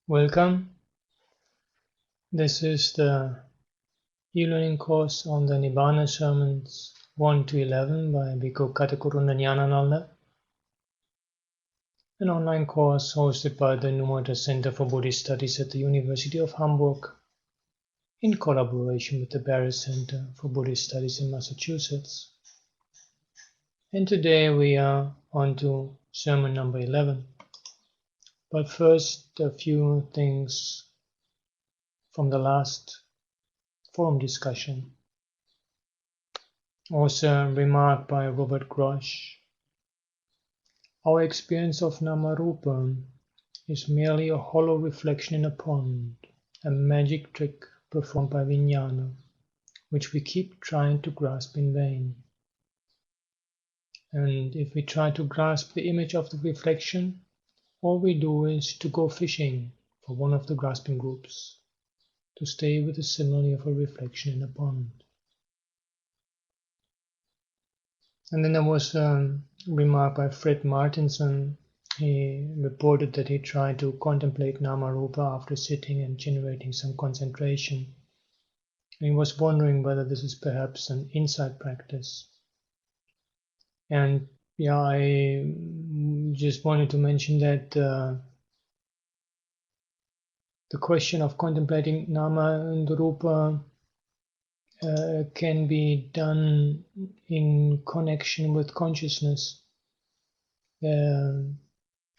Welcome. This is the e-learning course on the Nibbāna sermons 1 to 11 by Bhikkhu Ñāṇananda, an online course hosted by the Nibbāna Center for Buddhist Studies at the University of Hamburg in collaboration with the Barrett Center for Buddhist Studies in Massachusetts. And today we are on to sermon number 11. But first, a few things from the last forum discussion. Also a remark by Robert Grosh. Our experience of Nama-Rupa is merely a hollow reflection in a pond, a magic trick performed by Vijnana, which we keep trying to grasp in vain. And if we try to grasp the image of the reflection, all we do is to go fishing for one of the grasping groups, to stay with the simile of a reflection in a pond. And then there was a remark by Fred Martinson. He reported that he tried to contemplate Nama-Rupa after sitting and generating some concentration. And he was wondering whether this is perhaps an insight practice. And yeah, I just wanted to mention that the question of contemplating Nama and Rupa can be done in connection with consciousness,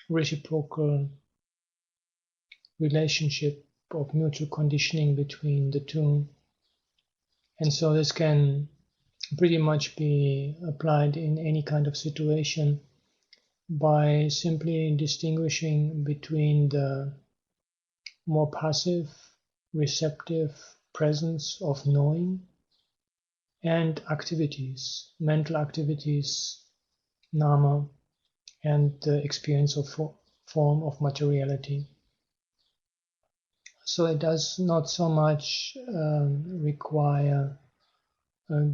reciprocal relationship of mutual conditioning between the two. And so this can pretty much be applied in any kind of situation by simply distinguishing between the more passive, receptive presence of knowing and activities, mental activities, nama, and the experience of form of materiality. So it does not so much require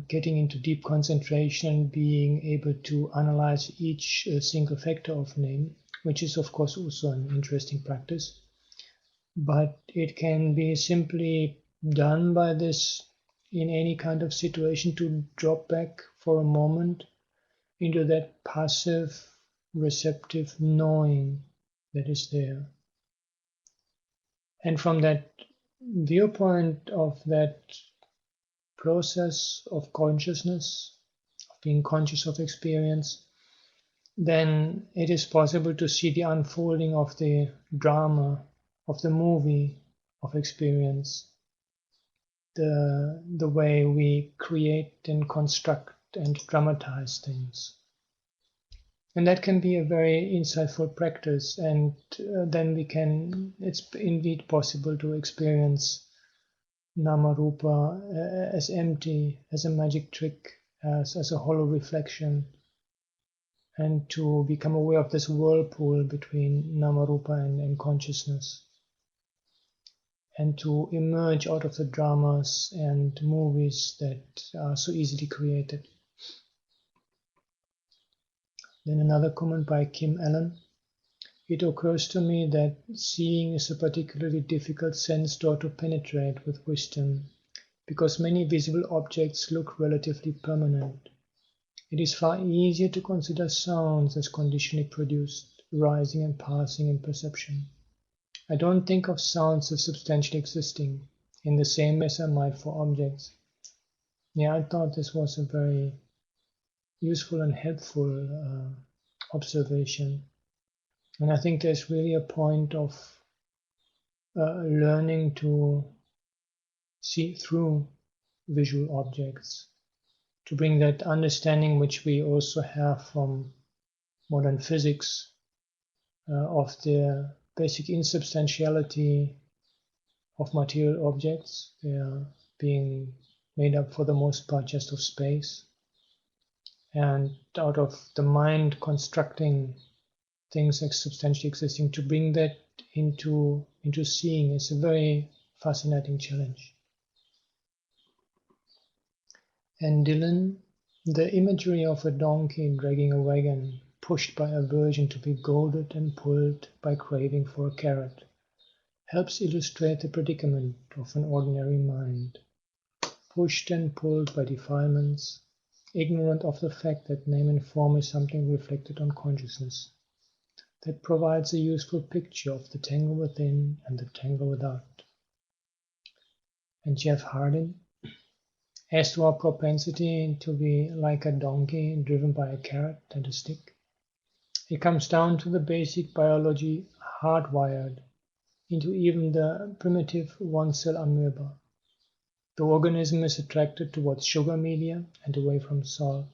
getting into deep concentration, being able to analyze each single factor of name, which is of course also an interesting practice. But it can be simply done by this in any kind of situation to drop back for a moment into that passive, receptive knowing that is there. And from that viewpoint of that process of consciousness, of being conscious of experience, then it is possible to see the unfolding of the drama, of the movie of experience, the way we create and construct and dramatize things. And that can be a very insightful practice, and then it's indeed possible to experience Nama-Rupa as empty, as a magic trick, as a hollow reflection, and to become aware of this whirlpool between Nama-Rupa and consciousness, and to emerge out of the dramas and movies that are so easily created. Then another comment by Kim Allen. It occurs to me that seeing is a particularly difficult sense door to penetrate with wisdom, because many visible objects look relatively permanent. It is far easier to consider sounds as conditionally produced, arising and passing in perception. I don't think of sounds as substantially existing, in the same way as I might for objects. Yeah, I thought this was a very useful and helpful observation. And I think there's really a point of learning to see through visual objects, to bring that understanding which we also have from modern physics of the basic insubstantiality of material objects. They are being made up for the most part just of space, and out of the mind constructing things like substantially existing, to bring that into seeing is a very fascinating challenge. And Dylan, the imagery of a donkey dragging a wagon, pushed by aversion to be goaded and pulled by craving for a carrot, helps illustrate the predicament of an ordinary mind, pushed and pulled by defilements, ignorant of the fact that name and form is something reflected on consciousness, that provides a useful picture of the tangle within and the tangle without. And Jeff Hardin, as to our propensity to be like a donkey driven by a carrot and a stick, it comes down to the basic biology hardwired into even the primitive one-cell amoeba. The organism is attracted towards sugar media and away from salt.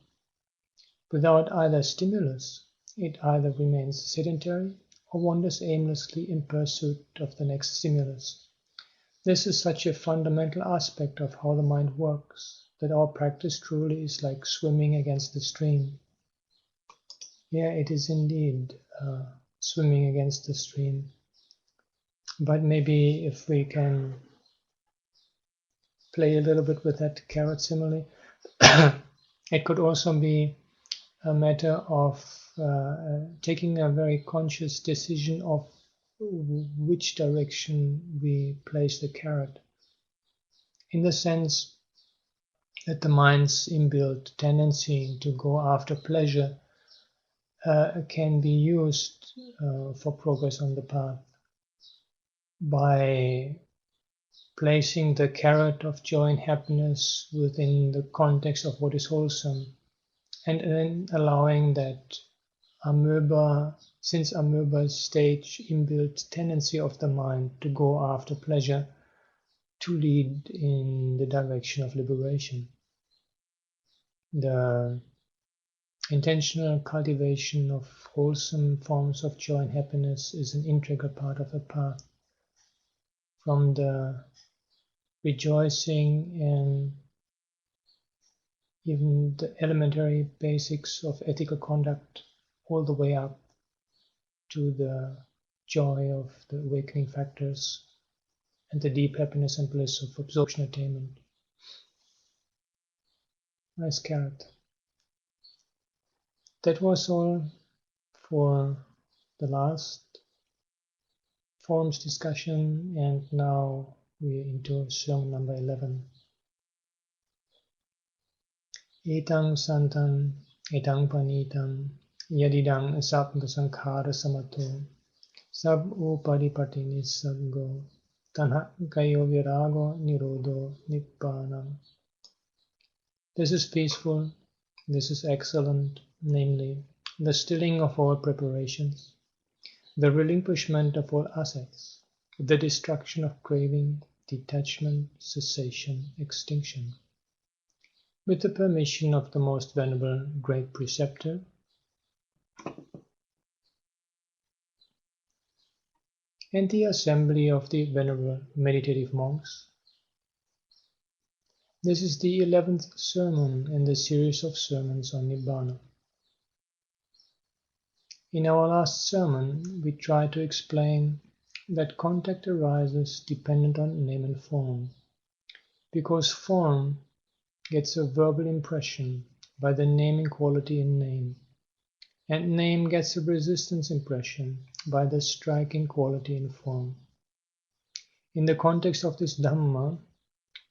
Without either stimulus, it either remains sedentary or wanders aimlessly in pursuit of the next stimulus. This is such a fundamental aspect of how the mind works, that our practice truly is like swimming against the stream. Yeah, it is indeed swimming against the stream. But maybe if we can play a little bit with that carrot simile, it could also be a matter of taking a very conscious decision of which direction we place the carrot, in the sense that the mind's inbuilt tendency to go after pleasure can be used for progress on the path by placing the carrot of joy and happiness within the context of what is wholesome, and then allowing that since amoeba's stage inbuilt tendency of the mind to go after pleasure, to lead in the direction of liberation. The intentional cultivation of wholesome forms of joy and happiness is an integral part of the path, from the rejoicing in even the elementary basics of ethical conduct, all the way up to the joy of the awakening factors and the deep happiness and bliss of absorption attainment. Nice carrot. That was all for the last forums discussion, and now we're into sermon number 11. Etang santam, etang panitam, yadidang sabga sankhara samato, sab upadipati nisargo, tanha kayo virago nirodho Nibbāna. This is peaceful, this is excellent, namely, the stilling of all preparations, the relinquishment of all assets, the destruction of craving, detachment, cessation, extinction. With the permission of the most venerable great preceptor, and the assembly of the venerable meditative monks, this is the 11th sermon in the series of sermons on Nibbāna. In our last sermon, we tried to explain that contact arises dependent on name and form, because form gets a verbal impression by the naming quality in name, and name gets a resistance impression by the striking quality in form. In the context of this Dhamma,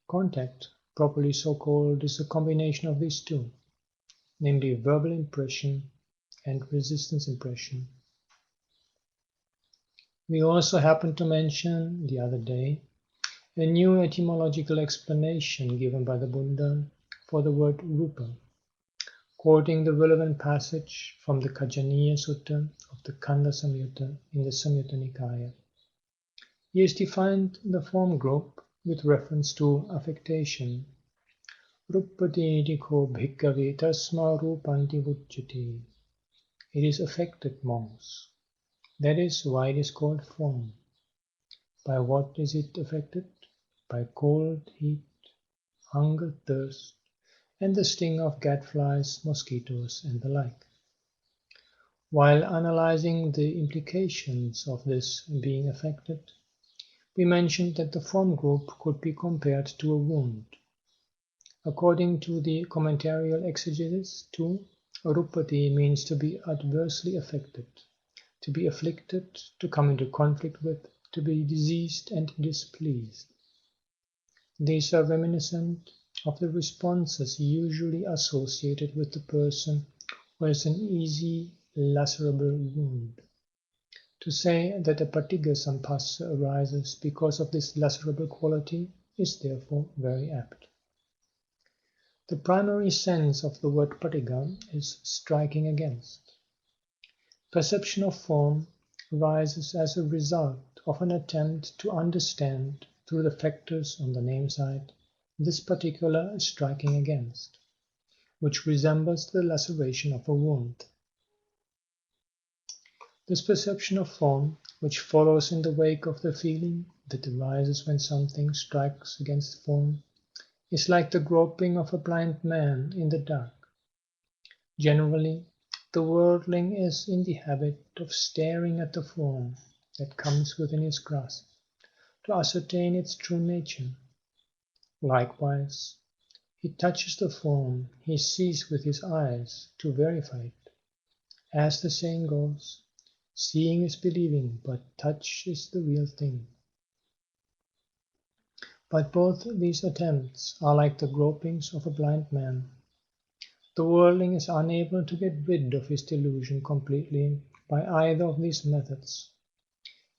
contact, properly so called, is a combination of these two, namely verbal impression and resistance impression. We also happened to mention the other day a new etymological explanation given by the Buddha for the word rupa, quoting the relevant passage from the Kajaniya Sutta of the Kanda Samyutta in the Samyutta Nikaya. He has defined the form group with reference to affectation. Rupati dikho bhikkave tasma rupanti vucchati. It is affected, monks. That is why it is called form. By what is it affected? By cold, heat, hunger, thirst, and the sting of gadflies, mosquitoes, and the like. While analyzing the implications of this being affected, we mentioned that the form group could be compared to a wound. According to the commentarial exegesis, too, rupati means to be adversely affected, to be afflicted, to come into conflict with, to be diseased and displeased. These are reminiscent of the responses usually associated with the person who has an easy, lacerable wound. To say that a patigha sampassa arises because of this lacerable quality is therefore very apt. The primary sense of the word patigha is striking against. Perception of form arises as a result of an attempt to understand through the factors on the name side this particular striking against, which resembles the laceration of a wound. This perception of form, which follows in the wake of the feeling that arises when something strikes against form, is like the groping of a blind man in the dark. Generally, the worldling is in the habit of staring at the form that comes within his grasp to ascertain its true nature. Likewise, he touches the form he sees with his eyes to verify it. As the saying goes, seeing is believing, but touch is the real thing. But both these attempts are like the gropings of a blind man. The worldling is unable to get rid of his delusion completely by either of these methods.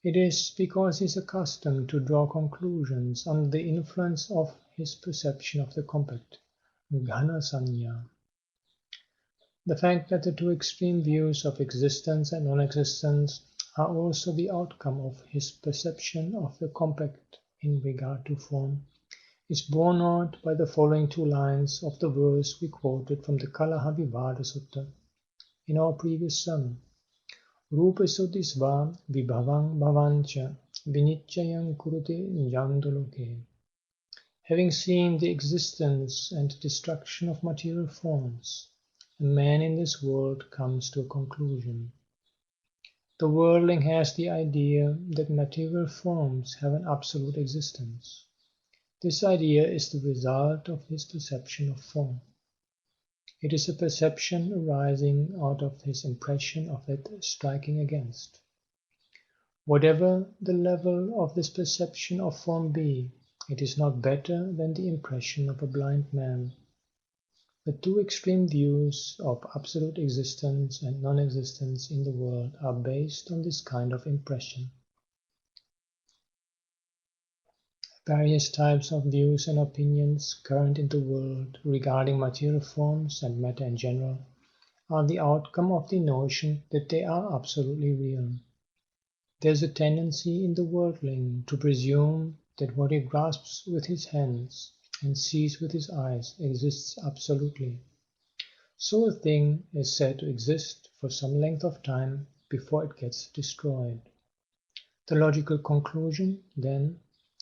It is because he is accustomed to draw conclusions under the influence of his perception of the compact, ghana sanya. The fact that the two extreme views of existence and non-existence are also the outcome of his perception of the compact in regard to form is borne out by the following two lines of the verse we quoted from the Kalahavivada Sutta in our previous sermon. Rupa sudisva vibhavang bhavancha vinichayam kurute jandoloke. Having seen the existence and destruction of material forms, a man in this world comes to a conclusion. The worldling has the idea that material forms have an absolute existence. This idea is the result of his perception of form. It is a perception arising out of his impression of it striking against. Whatever the level of this perception of form be, it is not better than the impression of a blind man. The two extreme views of absolute existence and non-existence in the world are based on this kind of impression. Various types of views and opinions current in the world regarding material forms and matter in general are the outcome of the notion that they are absolutely real. There is a tendency in the worldling to presume that what he grasps with his hands and sees with his eyes exists absolutely. So a thing is said to exist for some length of time before it gets destroyed. The logical conclusion, then,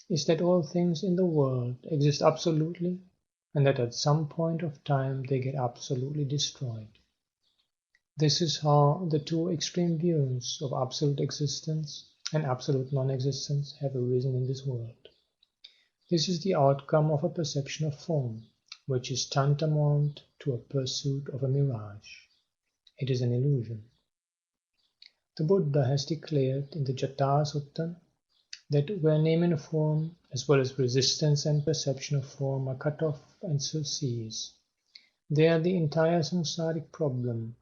is that all things in the world exist absolutely and that at some point of time they get absolutely destroyed. This is how the two extreme views of absolute existence and absolute non-existence have arisen in this world. This is the outcome of a perception of form, which is tantamount to a pursuit of a mirage. It is an illusion. The Buddha has declared in the Jata Sutta that where name and form, as well as resistance and perception of form, are cut off and surcease, there the entire samsaric problem,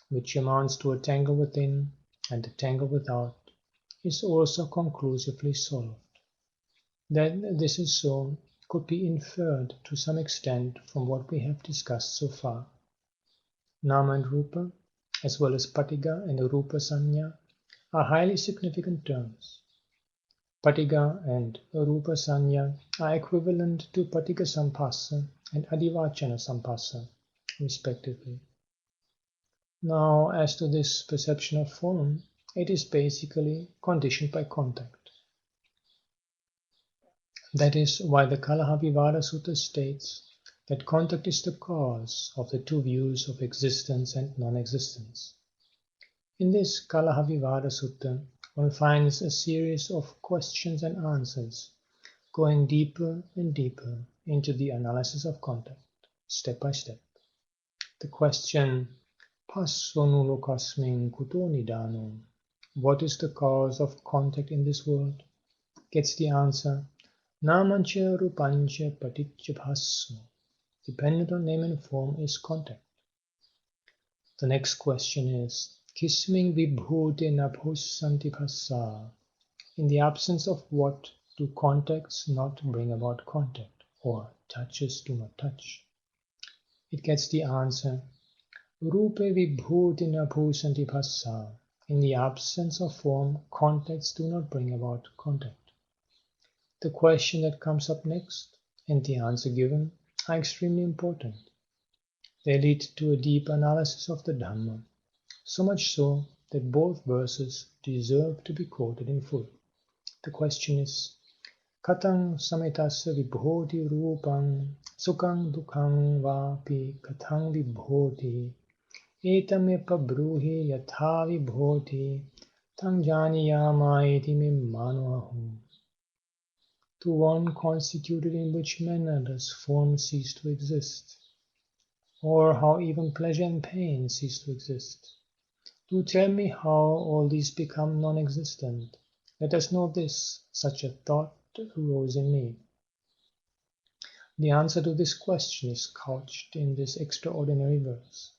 which amounts to a tangle within and a tangle without, is also conclusively solved. That this is so could be inferred to some extent from what we have discussed so far. Nama and Rupa, as well as Patigha and Rupa Sanya, are highly significant terms. Patigha and Rupa Sanya are equivalent to Patigha Sampassa and Adivachana Sampassa, respectively. Now, as to this perception of form, it is basically conditioned by contact. That is why the Kalahavivada Sutta states that contact is the cause of the two views of existence and non-existence. In this Kalahavivada Sutta, one finds a series of questions and answers, going deeper and deeper into the analysis of contact, step by step. The question, Passo nullo kasmin kuto nidano? What is the cause of contact in this world? gets the answer, Namancha rupancha paticca bhasso. Dependent on name and form is contact. The next question is, Kisming vibhuti nabhusanti bhassa. In the absence of what do contacts not bring about contact, or touches do not touch? It gets the answer, Rupe vibhuti nabhusanti bhassa. In the absence of form, contacts do not bring about contact. The question that comes up next, and the answer given, are extremely important. They lead to a deep analysis of the Dhamma, so much so that both verses deserve to be quoted in full. The question is, Katang sametasya vibhoti rupang sukang dukhang vapi katang vibhoti etamepa bruhi yatha vibhoti tang janiyama iti Nibbāna. To one constituted in which manner does form cease to exist, or how even pleasure and pain cease to exist? Do tell me how all these become non-existent. Let us know this, such a thought arose in me. The answer to this question is couched in this extraordinary verse.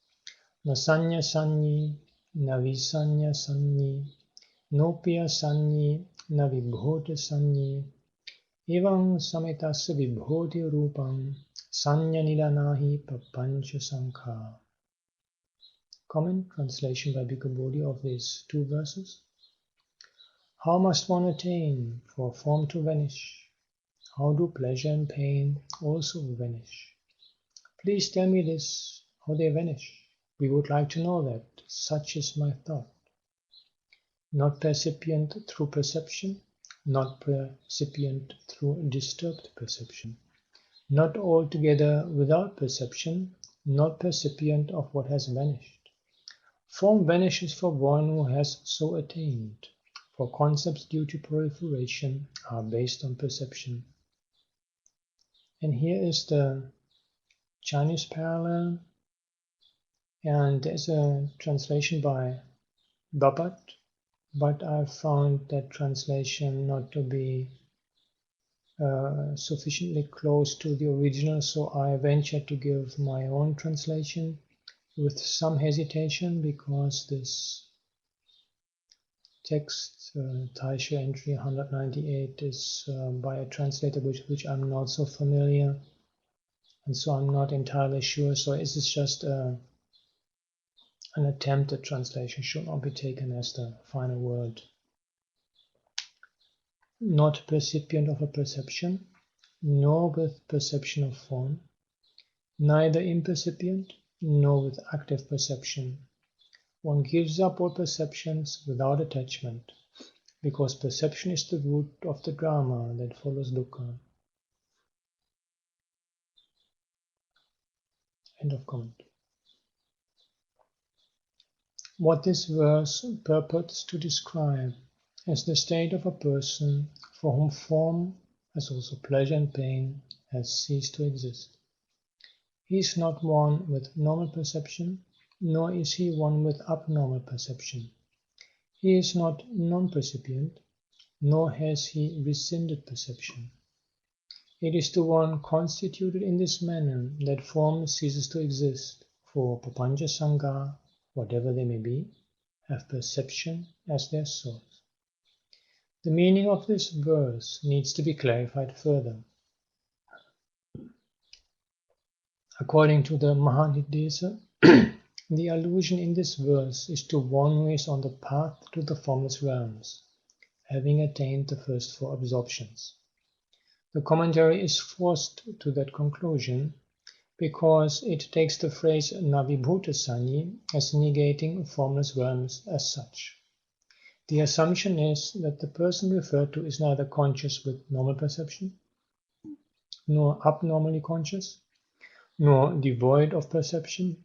Na sanya sanyi, na visanya sanyi, nopya sanyi, na vibhota sanyi, evam sametasya vibhoti rupam, sanya nidanahi papancha sankha. Comment, translation by Bhikkhu Bodhi of these two verses. How must one attain for form to vanish? How do pleasure and pain also vanish? Please tell me this, how they vanish. We would like to know that. Such is my thought. Not percipient through perception, not percipient through disturbed perception, not altogether without perception, not percipient of what has vanished. Form vanishes for one who has so attained, for concepts due to proliferation are based on perception. And here is the Chinese parallel, and there's a translation by Babat, but I found that translation not to be sufficiently close to the original, so I ventured to give my own translation with some hesitation, because this text, Taisha entry 198, is by a translator which I'm not so familiar, and so I'm not entirely sure. So this is just an attempted translation, should not be taken as the final word. Not percipient of a perception, nor with perception of form, neither impercipient, nor with active perception. One gives up all perceptions without attachment, because perception is the root of the drama that follows dukkha. End of comment. What this verse purports to describe is the state of a person for whom form, as also pleasure and pain, has ceased to exist. He is not one with normal perception, nor is he one with abnormal perception. He is not non-percipient, nor has he rescinded perception. It is to one constituted in this manner that form ceases to exist, for papancha sankha, whatever they may be, have perception as their source. The meaning of this verse needs to be clarified further. According to the Mahaniddesa, the allusion in this verse is to one who is on the path to the formless realms, having attained the first four absorptions. The commentary is forced to that conclusion because it takes the phrase navibhuta sanyi as negating formless realms as such. The assumption is that the person referred to is neither conscious with normal perception, nor abnormally conscious, nor devoid of perception,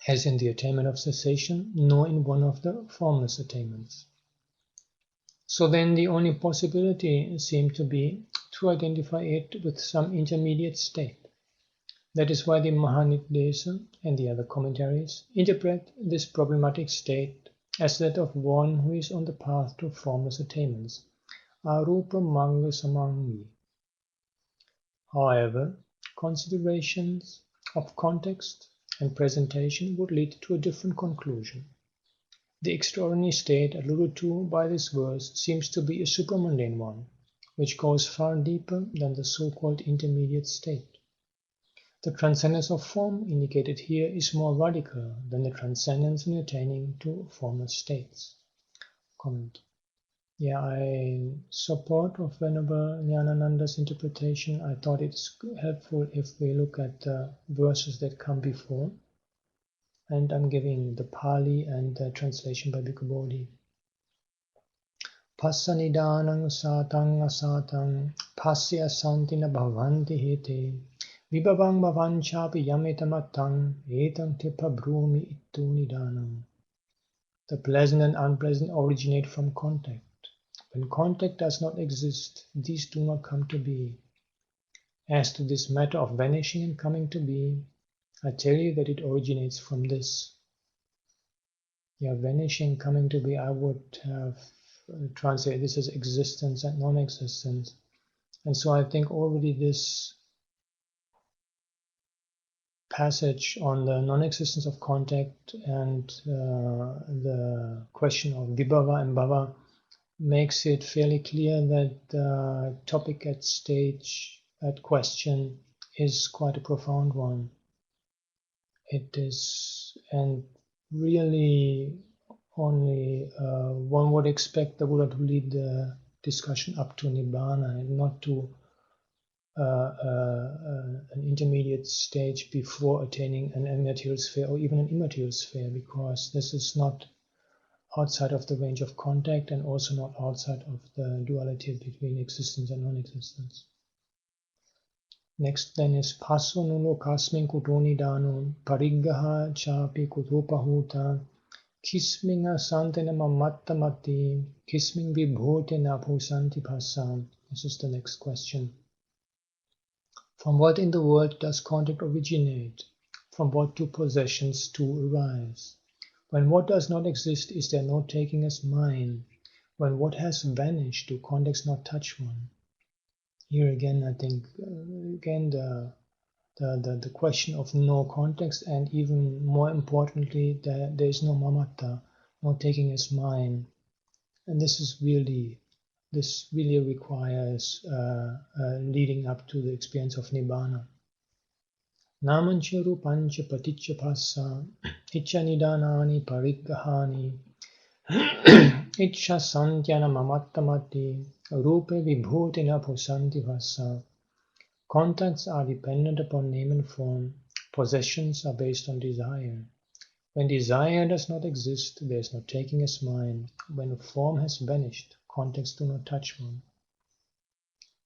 as in the attainment of cessation, nor in one of the formless attainments. So then the only possibility seemed to be to identify it with some intermediate state. That is why the Mahaniddesa and the other commentaries interpret this problematic state as that of one who is on the path to formless attainments, arupa manga samangi. However, considerations of context and presentation would lead to a different conclusion. The extraordinary state alluded to by this verse seems to be a supramundane one, which goes far deeper than the so-called intermediate state. The transcendence of form indicated here is more radical than the transcendence in attaining to former states. Comment. Yeah, I support of Venerable Ñāṇananda's interpretation. I thought it's helpful if we look at the verses that come before. And I'm giving the Pali and the translation by Bhikkhu Bodhi. Passanidānaṁ sātaṁ asātaṁ pasya santina bhavanti hete vibhavang bhavanchapi yametamattaṁ etam tipa brumi ittu nidānaṁ. The pleasant and unpleasant originate from contact. When contact does not exist, these do not come to be. As to this matter of vanishing and coming to be, I tell you that it originates from this. Yeah, vanishing, coming to be, I would have translated this as existence and non-existence. And so I think already this passage on the non-existence of contact and the question of vibhava and bhava makes it fairly clear that the topic at question is quite a profound one. It is, and really only one would expect the Buddha to lead the discussion up to Nibbāna and not to an intermediate stage before attaining an immaterial sphere or even an immaterial sphere, because this is not outside of the range of contact and also not outside of the duality between existence and non-existence. Next then is passo nulo kasmin kutoni dano pariggaha chapi kutupahuta kisminga santena mamatta mati kisming vibhote napusanti passam. This is the next question. From what in the world does contact originate? From what do possessions too arise? When what does not exist, is there no taking as mine? When what has vanished, do contacts not touch one? Here again, I think, the question of no context, and even more importantly, that there is no mamatta, no taking as mine. And this really requires leading up to the experience of Nibbāna. Namancha rupancha paticca passa, icca nidānāni pariggahāni, icca santyana mamattamati, rupe vibhuti na pusanti vassa. Contacts are dependent upon name and form. Possessions are based on desire. When desire does not exist, there is no taking as mine. When form has vanished, contacts do not touch one.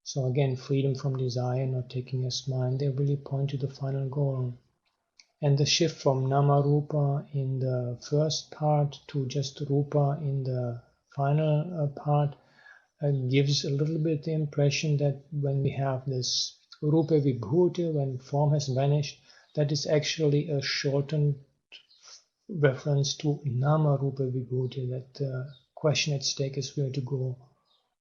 So again, freedom from desire, not taking as mine, they really point to the final goal. And the shift from nama rupa in the first part to just rupa in the final part gives a little bit the impression that when we have this rupa vibhuti, when form has vanished, that is actually a shortened reference to nama rupa vibhuti, that the question at stake is really to go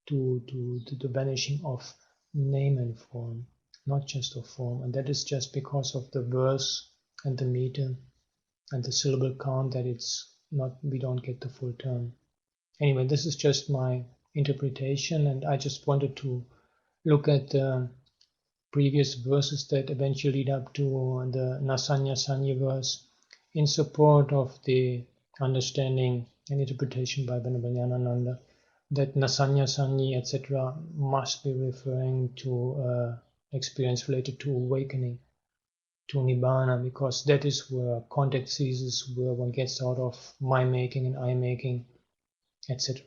to the vanishing of name and form, not just of form. And that is just because of the verse and the meter and the syllable count that we don't get the full term. Anyway, this is just my interpretation, and I just wanted to look at the previous verses that eventually lead up to the Nasanya Sanya verse in support of the understanding and interpretation by Venerable Ñāṇananda that Nasanya Sanyi, etc., must be referring to experience related to awakening, to Nibbāna, because that is where contact ceases, where one gets out of my-making and I-making, etc.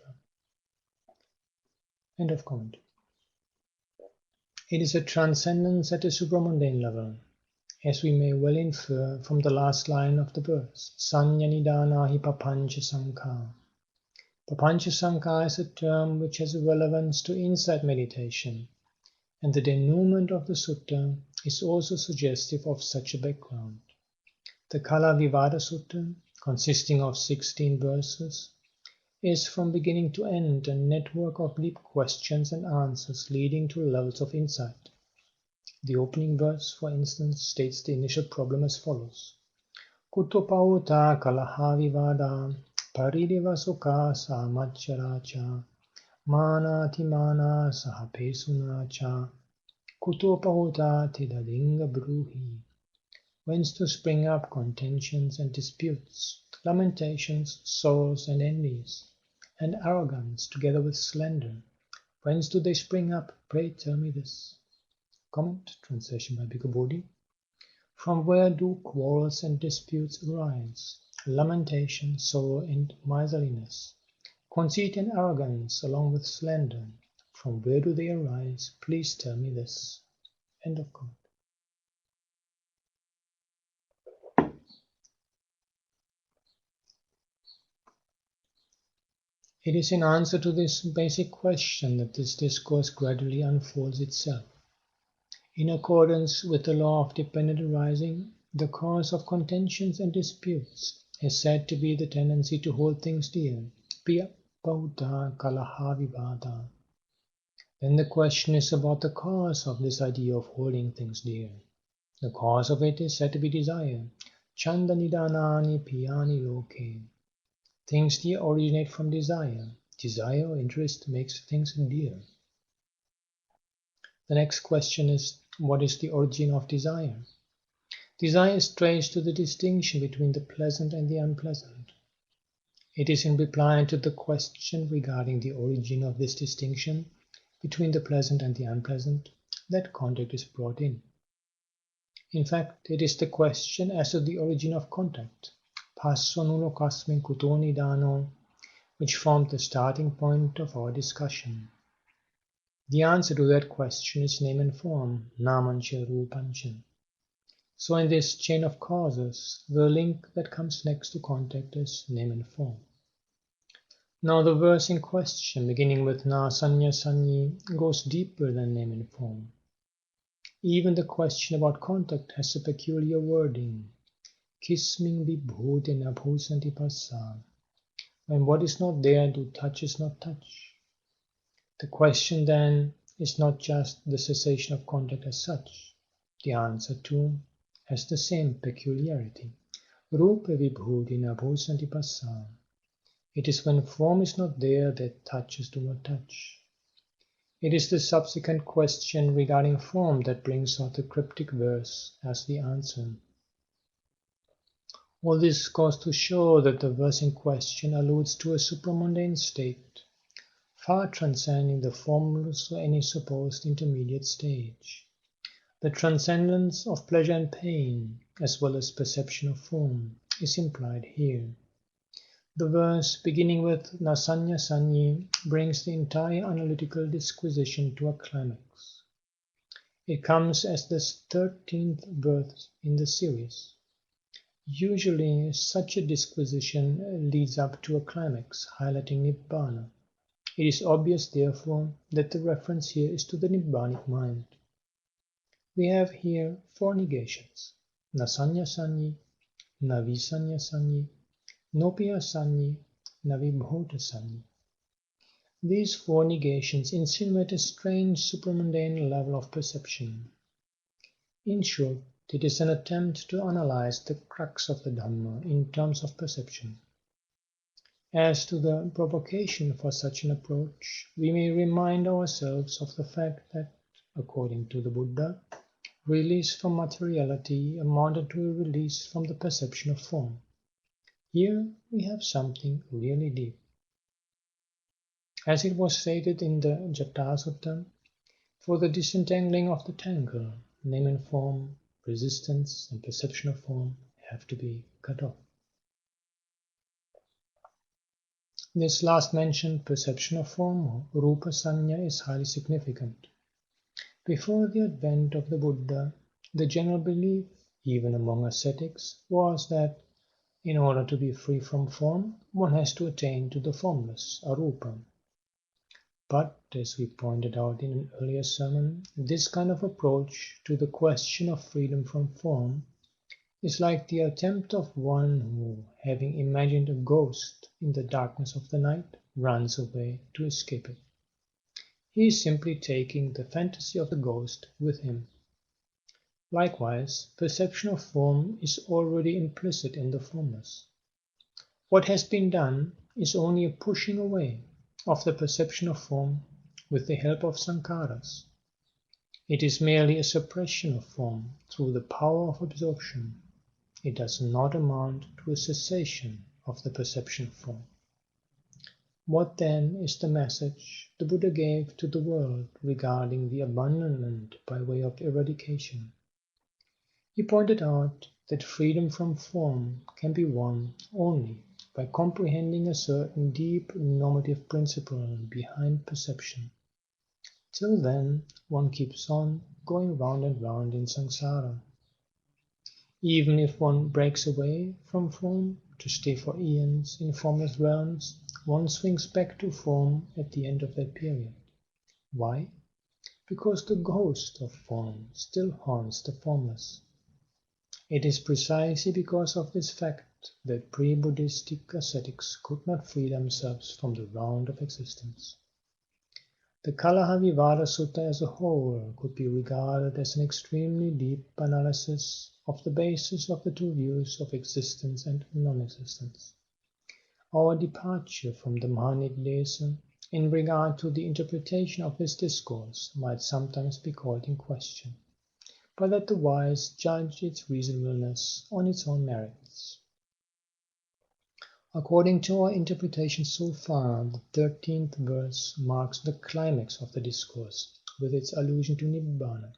End of comment. It is a transcendence at a supramundane level, as we may well infer from the last line of the verse, Sanya Nidāna hi papancha sankha. Papancha sankha is a term which has a relevance to insight meditation, and the denouement of the sutta is also suggestive of such a background. The Kala Vivada Sutta, consisting of 16 verses, is from beginning to end a network of deep questions and answers leading to levels of insight. The opening verse, for instance, states the initial problem as follows. Kuto pauta kalaha vivada parideva sukha samacharacha manati mana sahapesuna cha kuto pauta tidalinga bruhi. Whence to spring up contentions and disputes, lamentations, sorrows and envies, and arrogance together with slander? Whence do they spring up? Pray tell me this. Comment, translation by Bhikkhu. From where do quarrels and disputes arise? Lamentation, sorrow and miserliness, conceit and arrogance along with slander. From where do they arise? Please tell me this. End of comment. It is in answer to this basic question that this discourse gradually unfolds itself. In accordance with the law of dependent arising, the cause of contentions and disputes is said to be the tendency to hold things dear, piya pauta kalaha vivada. Then the question is about the cause of this idea of holding things dear. The cause of it is said to be desire, chanda nidanani piyani loke. Things dear originate from desire. Desire or interest makes things dear. The next question is, what is the origin of desire? Desire is traced to the distinction between the pleasant and the unpleasant. It is in reply to the question regarding the origin of this distinction between the pleasant and the unpleasant that contact is brought in. In fact, it is the question as to the origin of contact, passo nulo kasmin kutoni dano, which formed the starting point of our discussion. The answer to that question is name and form, namancha rupancha. So in this chain of causes, the link that comes next to contact is name and form. Now the verse in question, beginning with na sanya sanyi, goes deeper than name and form. Even the question about contact has a peculiar wording, kisming vibhutena bhusanti passa. When what is not there, do touches not touch? The question then is not just the cessation of contact as such. The answer too has the same peculiarity. Rupa vibhutina bhusanti passa. It is when form is not there that touches do not touch. It is the subsequent question regarding form that brings out the cryptic verse as the answer. All this goes to show that the verse in question alludes to a supramundane state, far transcending the formless or any supposed intermediate stage. The transcendence of pleasure and pain, as well as perception of form, is implied here. The verse, beginning with Nasanya Sanyi, brings the entire analytical disquisition to a climax. It comes as the 13th verse in the series. Usually, such a disquisition leads up to a climax, highlighting Nibbāna. It is obvious, therefore, that the reference here is to the Nibbānic mind. We have here 4 negations, Nasanya Sanyi, Navisanya Sanyi, Nopya Sanyi, Navibhuta Sanyi. These 4 negations insinuate a strange supramundane level of perception. In short, it is an attempt to analyze the crux of the Dhamma in terms of perception. As to the provocation for such an approach, we may remind ourselves of the fact that, according to the Buddha, release from materiality amounted to a release from the perception of form. Here we have something really deep. As it was stated in the Jata Sutta, for the disentangling of the tangle, name and form, resistance and perception of form have to be cut off. This last mentioned perception of form, Rupa Sanya, is highly significant. Before the advent of the Buddha, the general belief, even among ascetics, was that in order to be free from form, one has to attain to the formless, arupa. But, as we pointed out in an earlier sermon, this kind of approach to the question of freedom from form is like the attempt of one who, having imagined a ghost in the darkness of the night, runs away to escape it. He is simply taking the fantasy of the ghost with him. Likewise, perception of form is already implicit in the formless. What has been done is only a pushing away of the perception of form with the help of sankharas. It is merely a suppression of form through the power of absorption. It does not amount to a cessation of the perception of form. What then is the message the Buddha gave to the world regarding the abandonment by way of eradication? He pointed out that freedom from form can be won only by comprehending a certain deep normative principle behind perception. Till then, one keeps on going round and round in samsara. Even if one breaks away from form to stay for eons in formless realms, one swings back to form at the end of that period. Why? Because the ghost of form still haunts the formless. It is precisely because of this fact that pre-Buddhistic ascetics could not free themselves from the round of existence. The Kalahavivada Sutta as a whole could be regarded as an extremely deep analysis of the basis of the two views of existence and non-existence. Our departure from the Mahanidesa in regard to the interpretation of this discourse might sometimes be called in question, but let the wise judge its reasonableness on its own merits. According to our interpretation so far, the 13th verse marks the climax of the discourse with its allusion to Nibbāna.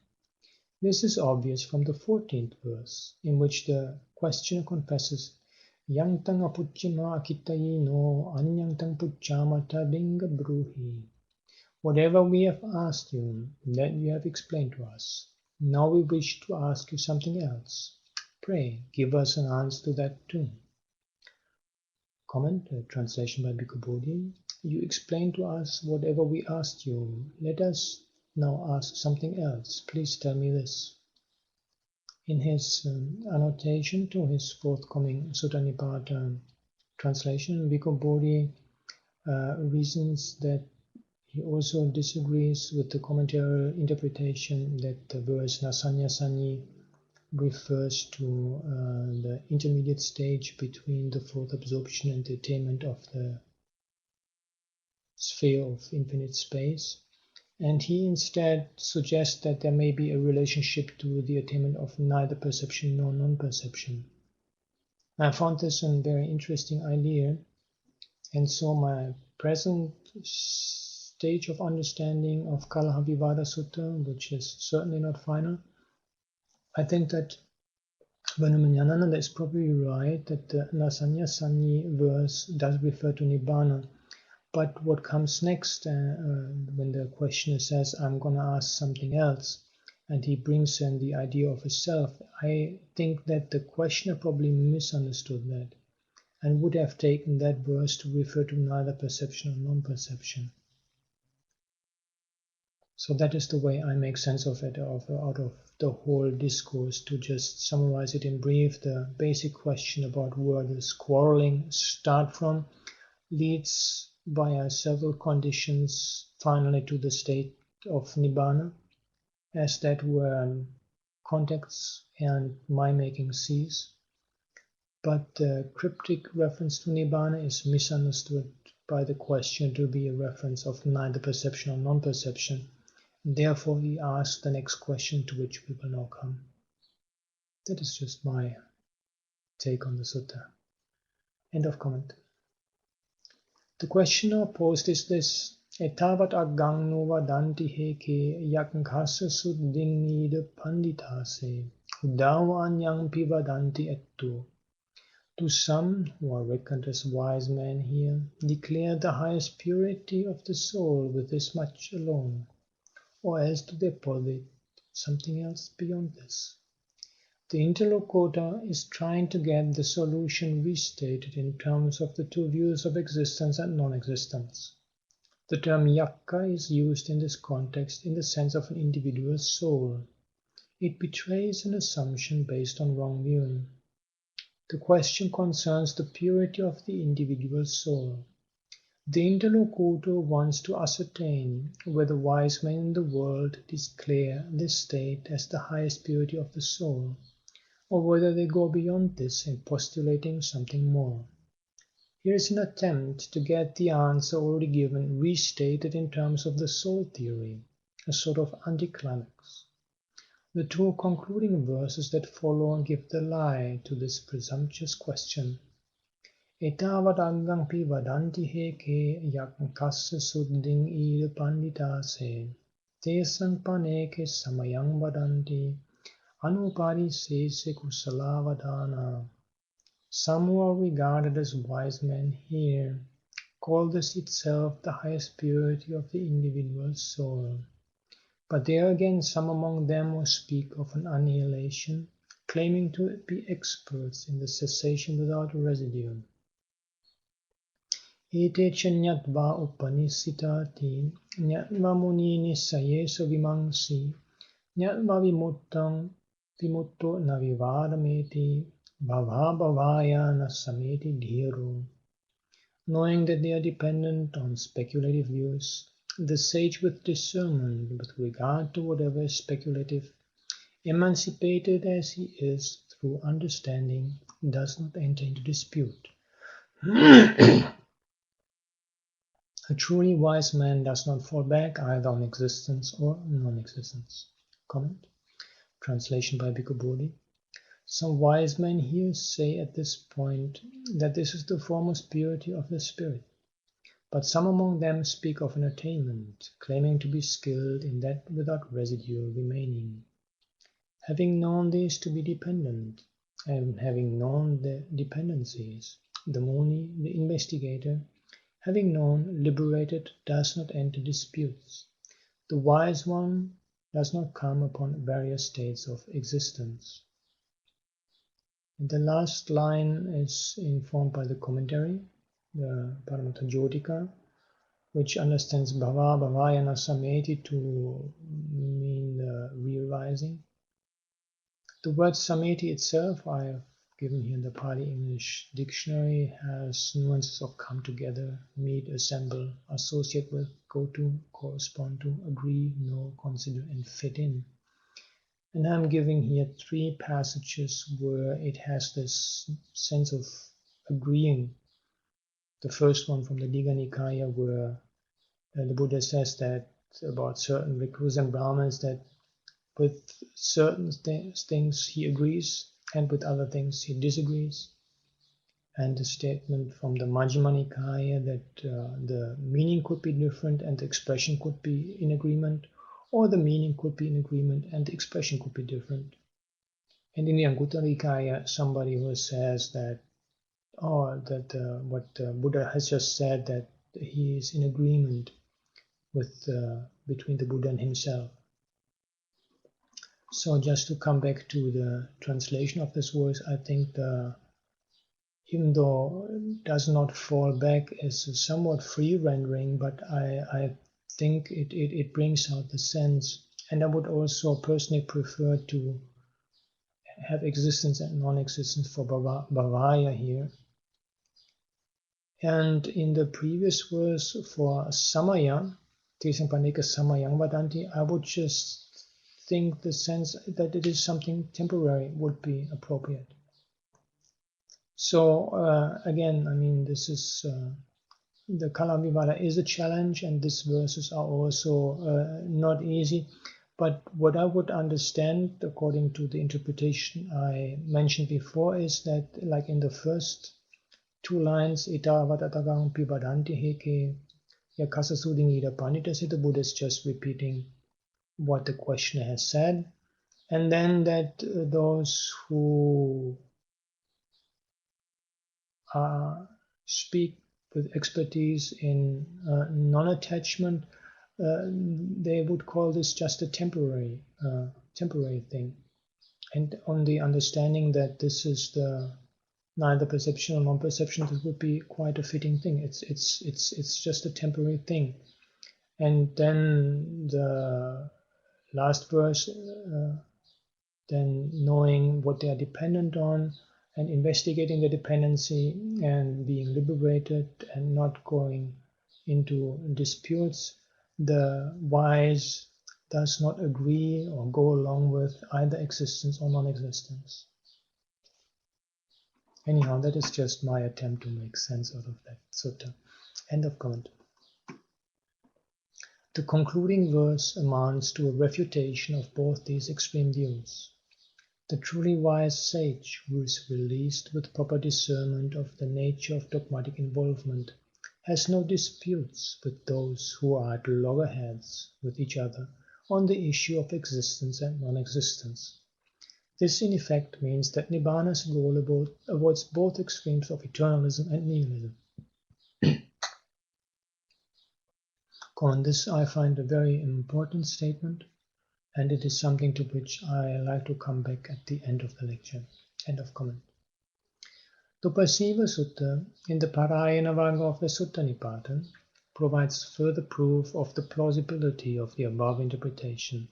This is obvious from the 14th verse, in which the questioner confesses, Yang tang apucchima akitayi no anyang tang puccama tadinga bruhi. Whatever we have asked you, that you have explained to us. Now we wish to ask you something else. Pray, give us an answer to that too. Comment, translation by Bhikkhu Bodhi. You explained to us whatever we asked you. Let us now ask something else. Please tell me this. In his annotation to his forthcoming Sutta Nibbāna translation, Bhikkhu Bodhi reasons that he also disagrees with the commentary interpretation that the verse Nasanya Sanyi refers to the intermediate stage between the fourth absorption and the attainment of the sphere of infinite space. And he instead suggests that there may be a relationship to the attainment of neither perception nor non-perception. I found this a very interesting idea, and so my present stage of understanding of Kalahavivada Sutta, which is certainly not final, I think that Ñāṇananda is probably right that the Nasanya Sanyi verse does refer to Nibbāna. But what comes next, when the questioner says, I'm going to ask something else, and he brings in the idea of a self, I think that the questioner probably misunderstood that and would have taken that verse to refer to neither perception or non-perception. So that is the way I make sense of it, out of the whole discourse. To just summarize it in brief, the basic question about where this quarreling start from leads via several conditions finally to the state of Nibbāna, as that where contacts and mind-making cease. But the cryptic reference to Nibbāna is misunderstood by the question to be a reference of neither perception or non-perception. Therefore, he asks the next question, to which we will now come. That is just my take on the sutta. End of comment. The questioner posed is this: Etavat aggang no vadanti heke yakankhasa suddinida panditase udavanyang pivadanti ettu. Do some, who are reckoned as wise men here, declare the highest purity of the soul with this much alone? Or else do they posit something else beyond this? The interlocutor is trying to get the solution restated in terms of the two views of existence and non-existence. The term yakka is used in this context in the sense of an individual soul. It betrays an assumption based on wrong view. The question concerns the purity of the individual soul. The interlocutor wants to ascertain whether wise men in the world declare this state as the highest purity of the soul, or whether they go beyond this in postulating something more. Here is an attempt to get the answer already given restated in terms of the soul theory, a sort of anticlimax. The two concluding verses that follow give the lie to this presumptuous question. Etavad aggang pi vadanti heke yak kassa sudding ida panditase tesang paneke samayang vadanti anupari sese kusalavadana. Some who are regarded as wise men here call this itself the highest purity of the individual soul. But there are again some among them who speak of an annihilation, claiming to be experts in the cessation without residue. Ete ca ñatva upanisitati, ñatva munini sayesa vimangsi, ñatva vimutto navivadameti, bhava bhavaya nasameti dhiru. Knowing that they are dependent on speculative views, the sage with discernment with regard to whatever is speculative, emancipated as he is through understanding, does not enter into dispute. A truly wise man does not fall back either on existence or non-existence. Comment. Translation by Bhikkhu Bodhi. Some wise men here say at this point that this is the foremost purity of the spirit. But some among them speak of an attainment, claiming to be skilled in that without residue remaining. Having known these to be dependent, and having known the dependencies, the Muni, the investigator, having known, liberated, does not enter disputes. The wise one does not come upon various states of existence. And the last line is informed by the commentary, the Paramattha Jyotika, which understands bhava bhavaya nasameti to mean the realizing. The word sameti itself, I have given here in the Pali English dictionary, has nuances of come together, meet, assemble, associate with, go to, correspond to, agree, know, consider, and fit in. And I'm giving here three passages where it has this sense of agreeing. The first one from the Digha Nikaya, where the Buddha says that about certain bhikkhus and brahmins that with certain things he agrees and with other things he disagrees. And the statement from the Majjhima Nikaya that the meaning could be different and the expression could be in agreement, or the meaning could be in agreement and the expression could be different. And in the Anguttara Nikaya, somebody who says that what Buddha has just said, that he is in agreement with between the Buddha and himself. So just to come back to the translation of this verse, I think even though it does not fall back as a somewhat free rendering, but I think it brings out the sense. And I would also personally prefer to have existence and non-existence for bhavaya here. And in the previous verse for samaya, tesang paneka samayang vadanti, I would just think the sense that it is something temporary would be appropriate. So again, I mean, this is the Kalamvivada is a challenge, and these verses are also not easy. But what I would understand, according to the interpretation I mentioned before, is that, like in the first two lines, Itavadatagang pibadanti heke yakasa sudingida panditase, the Buddha is just repeating what the questioner has said, and then that those who speak with expertise in non-attachment, they would call this just a temporary thing, and on the understanding that this is the neither perception or non-perception, this would be quite a fitting thing. It's just a temporary thing. And then the last verse then knowing what they are dependent on and investigating the dependency and being liberated and not going into disputes, the wise does not agree or go along with either existence or non-existence. Anyhow, that is just my attempt to make sense out of that sutta. End of comment. The concluding verse amounts to a refutation of both these extreme views. The truly wise sage, who is released with proper discernment of the nature of dogmatic involvement, has no disputes with those who are at loggerheads with each other on the issue of existence and non-existence. This in effect means that Nibbāna's goal avoids both extremes of eternalism and nihilism. On this I find a very important statement, and it is something to which I like to come back at the end of the lecture. End of comment. The Upasiva Sutta, in the Parayana Vagga of the Sutta Nipātan, provides further proof of the plausibility of the above interpretation.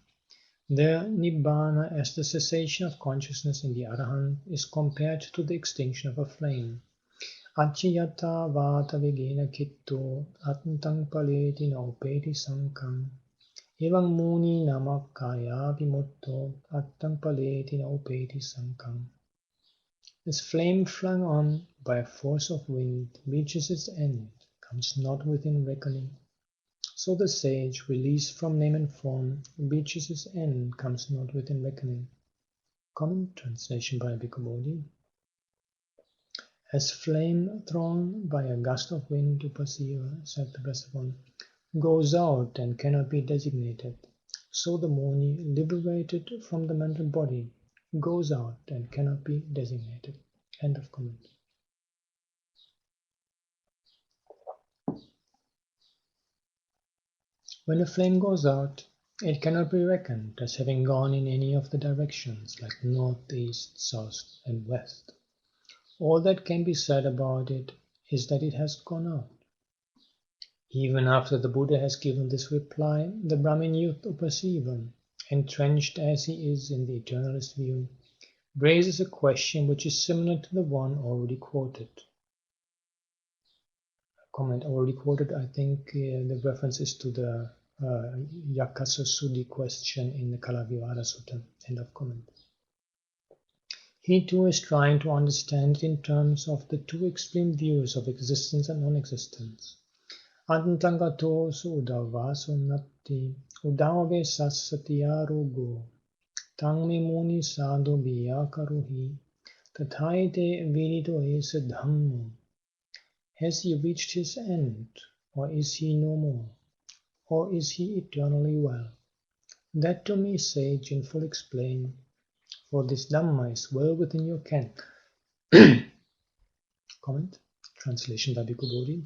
There, Nibbāna, as the cessation of consciousness in the Arahant, is compared to the extinction of a flame. Acchiyata vata vigena kitto atantang paleti naupeti sankam evang muni namakaya vimutto attang paleti naupeti sankam. This flame flung on by a force of wind reaches its end, comes not within reckoning. So the sage, released from name and form, reaches its end, comes not within reckoning. Common translation by Bhikkhu Bodhi. As flame thrown by a gust of wind, Upasiva, said the Blessed One, goes out and cannot be designated, so the Muni, liberated from the mental body, goes out and cannot be designated. End of comment. When a flame goes out, it cannot be reckoned as having gone in any of the directions, like north, east, south, and west. All that can be said about it is that it has gone out. Even after the Buddha has given this reply, the Brahmin youth Upasiva, entrenched as he is in the eternalist view, raises a question which is similar to the one already quoted. Comment already quoted, I think the reference is to the Yakasa Suddhi question in the Kalavivada Sutta. End of comment. He too is trying to understand it in terms of the two extreme views of existence and non-existence. Antangato su udavaso natti udave sassatiyarugo tangme muni sadhu biyakaruhi tathaite vinito esa dhammo. Has he reached his end, or is he no more? Or is he eternally well? That to me, sage, in full explain, for this Dhamma is well within your ken. Comment, translation by Bhikkhu Bodhi.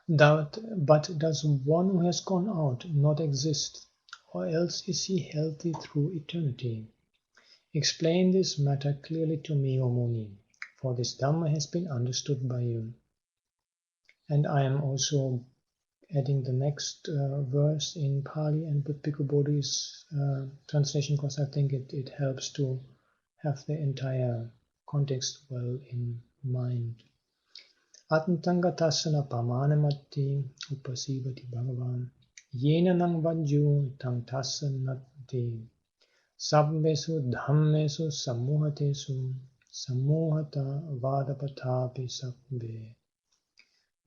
But does one who has gone out not exist, or else is he healthy through eternity? Explain this matter clearly to me, O Muni, for this Dhamma has been understood by you. And I am also adding the next verse in Pali and with Bhikkhu Bodhi's translation, because I think it helps to have the entire context well in mind. Atmantangatasana pamanamatti upasivati bhagavan yena nang vajju tang tasanatti sabbesu dhammesu sammuhatesu sammuhata vadapatapi sabbe.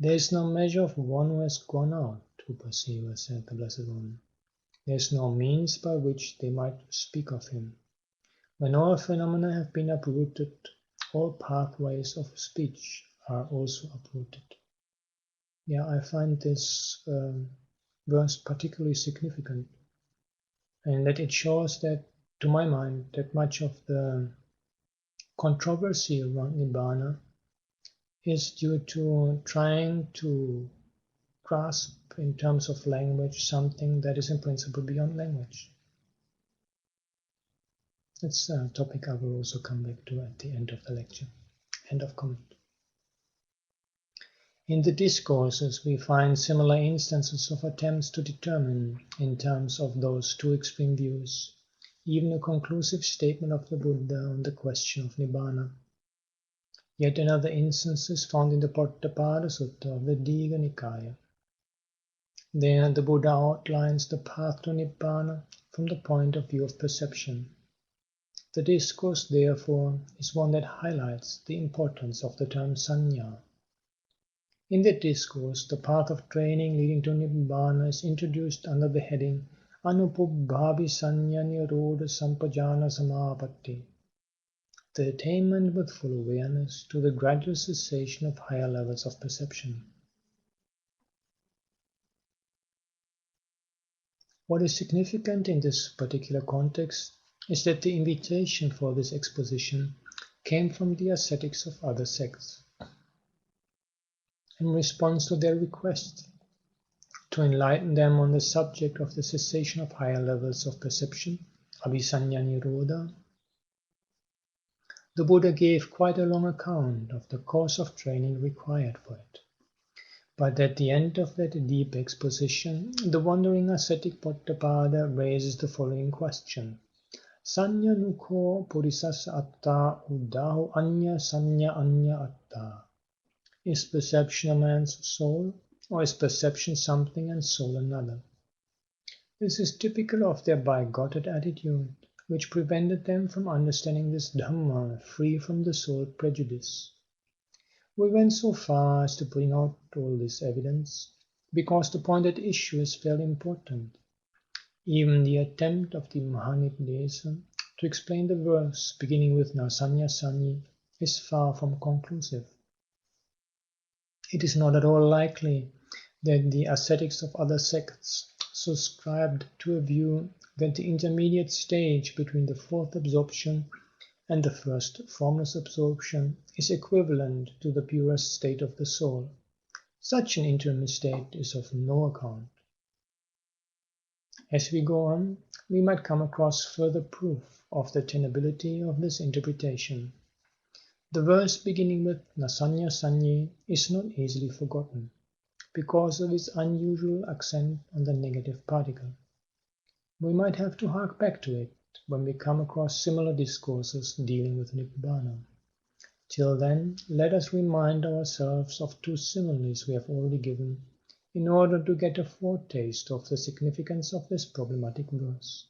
There is no measure of one who has gone out, Upasiva, said the Blessed One. There is no means by which they might speak of him. When all phenomena have been uprooted, all pathways of speech are also uprooted. Yeah, I find this verse particularly significant, and that it shows that, to my mind, that much of the controversy around Nibbāna is due to trying to grasp in terms of language something that is in principle beyond language. That's a topic I will also come back to at the end of the lecture. End of comment. In the discourses we find similar instances of attempts to determine, in terms of those two extreme views, even a conclusive statement of the Buddha on the question of Nibbāna. Yet another instance is found in the Potthapada Sutta of the Digha Nikaya. There the Buddha outlines the path to Nibbāna from the point of view of perception. The discourse, therefore, is one that highlights the importance of the term sanya. In that discourse, the path of training leading to Nibbāna is introduced under the heading Anupubbhavi Sanya Nirodha Sampajana Samapatti, the attainment with full awareness to the gradual cessation of higher levels of perception. What is significant in this particular context is that the invitation for this exposition came from the ascetics of other sects. In response to their request to enlighten them on the subject of the cessation of higher levels of perception, Abhisanya Nirodha, the Buddha gave quite a long account of the course of training required for it. But at the end of that deep exposition, the wandering ascetic Potthapada raises the following question. Sanya nukho purisasa atta udaho anya sanya anya atta. Is perception a man's soul, or is perception something and soul another? This is typical of their bigoted attitude, which prevented them from understanding this Dhamma free from the soul prejudice. We went so far as to bring out all this evidence, because the point at issue is very important. Even the attempt of the Mahanipdesa to explain the verse beginning with Nasanya Sanyi is far from conclusive. It is not at all likely that the ascetics of other sects subscribed to a view that the intermediate stage between the fourth absorption and the first formless absorption is equivalent to the purest state of the soul. Such an interim state is of no account. As we go on, we might come across further proof of the tenability of this interpretation. The verse beginning with Nasanya Sanyi is not easily forgotten, because of its unusual accent on the negative particle. We might have to hark back to it when we come across similar discourses dealing with Nibbāna. Till then, let us remind ourselves of two similes we have already given in order to get a foretaste of the significance of this problematic verse.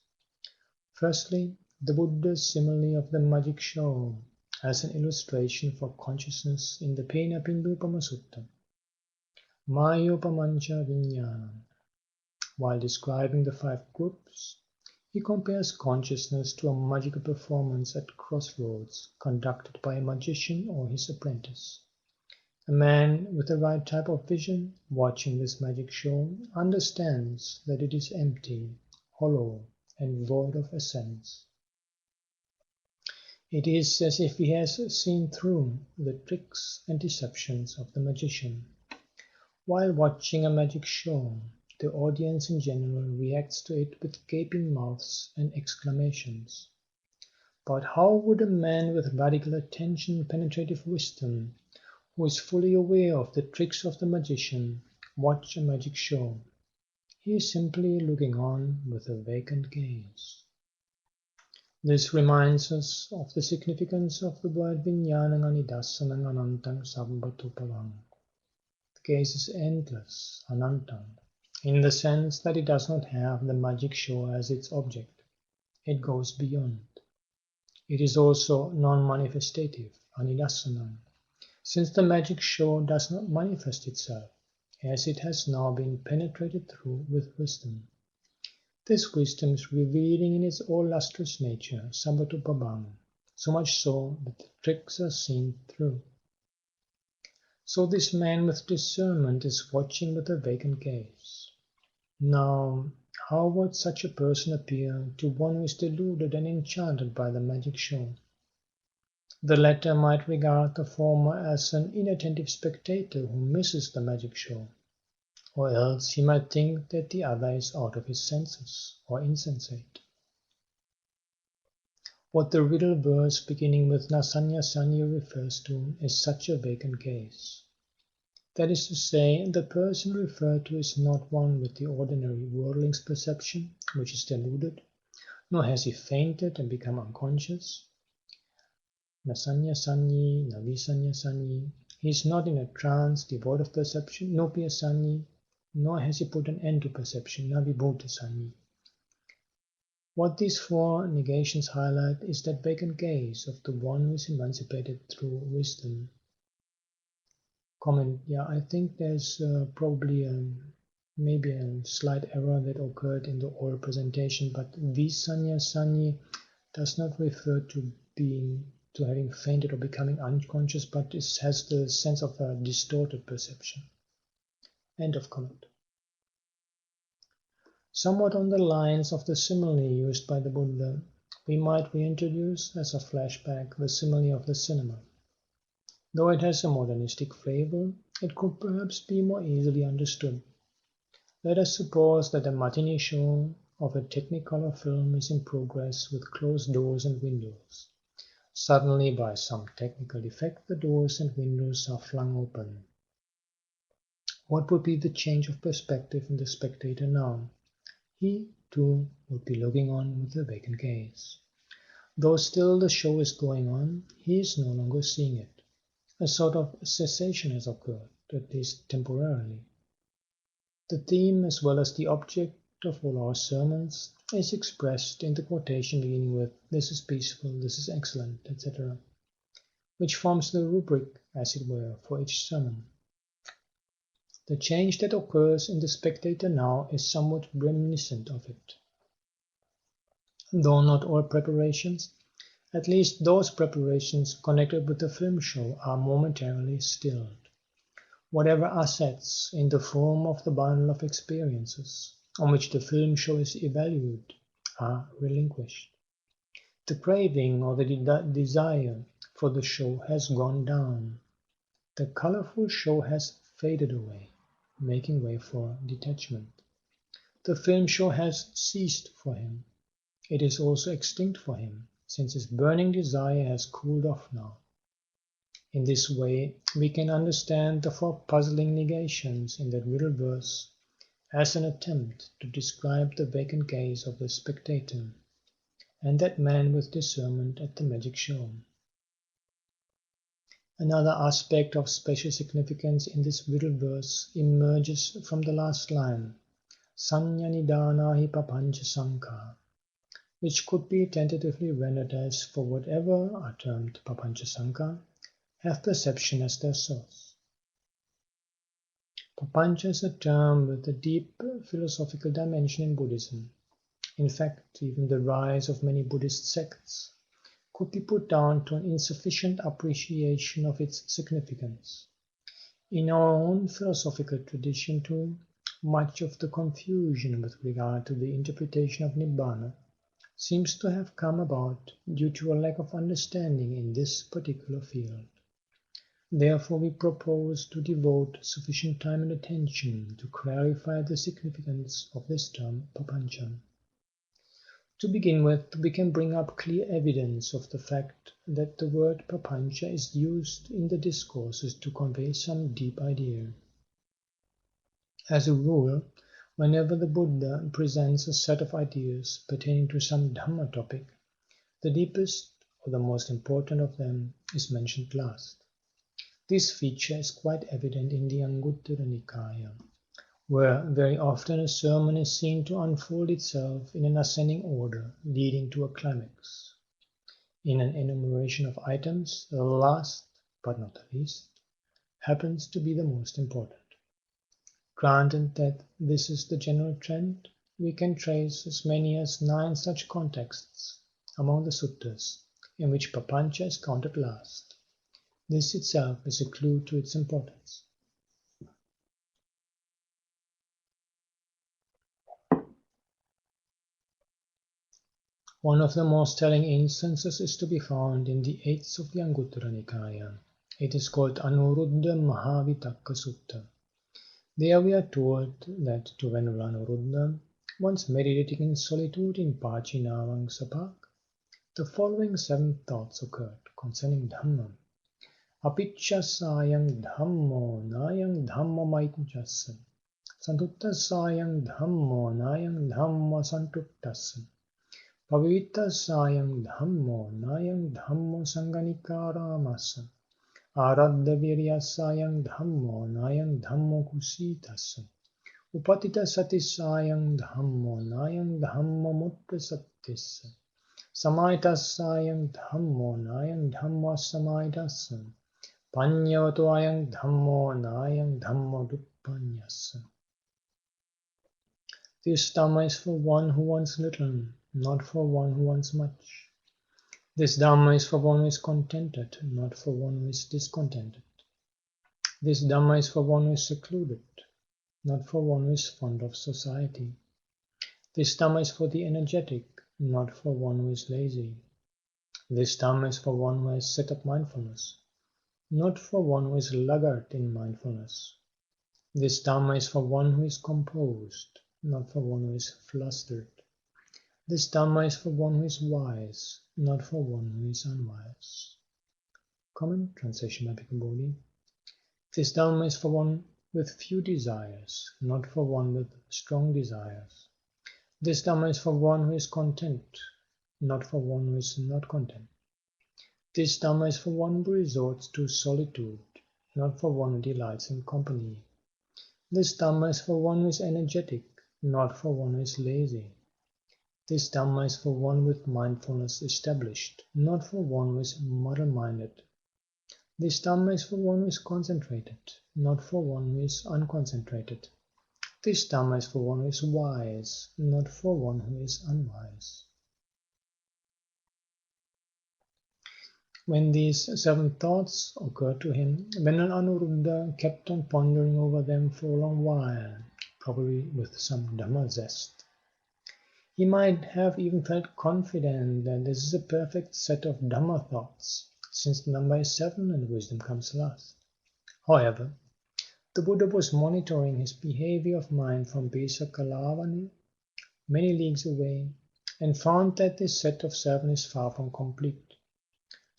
Firstly, the Buddha's simile of the magic show as an illustration for consciousness in the Penapindupama Sutta, Mayopamancha Viññānam. While describing the 5 groups, he compares consciousness to a magical performance at crossroads conducted by a magician or his apprentice. A man with the right type of vision watching this magic show understands that it is empty, hollow, and void of essence. It is as if he has seen through the tricks and deceptions of the magician. While watching a magic show, the audience in general reacts to it with gaping mouths and exclamations. But how would a man with radical attention and penetrative wisdom, who is fully aware of the tricks of the magician, watch a magic show? He is simply looking on with a vacant gaze. This reminds us of the significance of the word Viññānang Anidassanang Anantang Sabbatupalang. The gaze is endless, Anantang, in the sense that it does not have the magic show as its object. It goes beyond. It is also non-manifestative, Anidassanam, since the magic show does not manifest itself, as it has now been penetrated through with wisdom. This wisdom is revealing in its all-lustrous nature, Sabbatupalang, so much so that the tricks are seen through. So this man with discernment is watching with a vacant gaze. Now, how would such a person appear to one who is deluded and enchanted by the magic show? The latter might regard the former as an inattentive spectator who misses the magic show, or else he might think that the other is out of his senses or insensate. What the riddle verse beginning with Nasanya Sanyi refers to is such a vacant gaze. That is to say, the person referred to is not one with the ordinary worldling's perception, which is deluded, nor has he fainted and become unconscious. Na sanya sanyi, na visanya sanyi. He is not in a trance devoid of perception, no piya sanyi, nor has he put an end to perception, na vibhuta sanyi. What these four negations highlight is that vacant gaze of the one who is emancipated through wisdom. Comment, yeah, I think there's probably maybe a slight error that occurred in the oral presentation, but visanya sanyi does not refer to having fainted or becoming unconscious, but it has the sense of a distorted perception. End of comment. Somewhat on the lines of the simile used by the Buddha, we might reintroduce as a flashback the simile of the cinema. Though it has a modernistic flavor, it could perhaps be more easily understood. Let us suppose that a matinee show of a Technicolor film is in progress with closed doors and windows. Suddenly, by some technical effect, the doors and windows are flung open. What would be the change of perspective in the spectator now? He, too, would be looking on with a vacant gaze. Though still the show is going on, he is no longer seeing it. A sort of cessation has occurred, at least temporarily. The theme, as well as the object of all our sermons, is expressed in the quotation beginning with "This is peaceful, this is excellent," etc., which forms the rubric, as it were, for each sermon. The change that occurs in the spectator now is somewhat reminiscent of it. Though not all preparations, at least those preparations connected with the film show are momentarily stilled. Whatever assets in the form of the bundle of experiences on which the film show is evaluated are relinquished. The craving or the desire for the show has gone down. The colorful show has faded away, making way for detachment. The film show has ceased for him. It is also extinct for him, since his burning desire has cooled off now. In this way, we can understand the four puzzling negations in that riddle verse as an attempt to describe the vacant gaze of the spectator and that man with discernment at the magic show. Another aspect of special significance in this riddle verse emerges from the last line, Sanya Nibbāna hi papanca sankha, which could be tentatively rendered as for whatever are termed papanca sankha, have perception as their source. Papanca is a term with a deep philosophical dimension in Buddhism. In fact, even the rise of many Buddhist sects could be put down to an insufficient appreciation of its significance. In our own philosophical tradition, too, much of the confusion with regard to the interpretation of Nibbāna seems to have come about due to a lack of understanding in this particular field. Therefore, we propose to devote sufficient time and attention to clarify the significance of this term papanca. To begin with, we can bring up clear evidence of the fact that the word papanca is used in the discourses to convey some deep idea. As a rule, whenever the Buddha presents a set of ideas pertaining to some Dhamma topic, the deepest or the most important of them is mentioned last. This feature is quite evident in the Anguttara Nikāya, where very often a sermon is seen to unfold itself in an ascending order, leading to a climax. In an enumeration of items, the last, but not the least, happens to be the most important. Granted that this is the general trend, we can trace as many as 9 such contexts among the suttas in which papanca is counted last. This itself is a clue to its importance. One of the most telling instances is to be found in the 8th of the Anguttara Nikāya. It is called Anuruddha Mahavitakka Sutta. There we are told that to Venerable Anuruddha, once meditating in solitude in Pācināvangsa Park, the following 7 thoughts occurred concerning Dhamma. Apicchasayang Dhammo Nayang Dhamma Maichasa Santuttasayang Dhammo Nayang Dhamma Santuttasam Pavitasayang dhammo nayang dhammo sanganikāramassa. Āraddha viryasayang dhammo nayang dhammo kusitassa. Upatita satisayang dhammo nayang dhammo muttasattissa. Samaitasayang dhammo nayang dhammo samaitassa. Panyavatoyang dhammo nayang dhammo duppanyassa. This Dhamma is for one who wants little, not for one who wants much. This Dhamma is for one who is contented, not for one who is discontented. This Dhamma is for one who is secluded, not for one who is fond of society. This Dhamma is for the energetic, not for one who is lazy. This Dhamma is for one who has set up mindfulness, not for one who is laggard in mindfulness. This Dhamma is for one who is composed, not for one who is flustered. This Dhamma is for one who is wise, not for one who is unwise. Common translation by Bhikkhu Bodhi. This Dhamma is for one with few desires, not for one with strong desires. This Dhamma is for one who is content, not for one who is not content. This Dhamma is for one who resorts to solitude, not for one who delights in company. This Dhamma is for one who is energetic, not for one who is lazy. This Dhamma is for one with mindfulness established, not for one who is muddle-minded. This Dhamma is for one who is concentrated, not for one who is unconcentrated. This Dhamma is for one who is wise, not for one who is unwise. When these 7 thoughts occurred to him, Venerable Anuruddha kept on pondering over them for a long while, probably with some Dhamma zest. He might have even felt confident that this is a perfect set of Dhamma thoughts, since the number is 7 and wisdom comes last. However, the Buddha was monitoring his behavior of mind from Besakalavani, many leagues away, and found that this set of 7 is far from complete.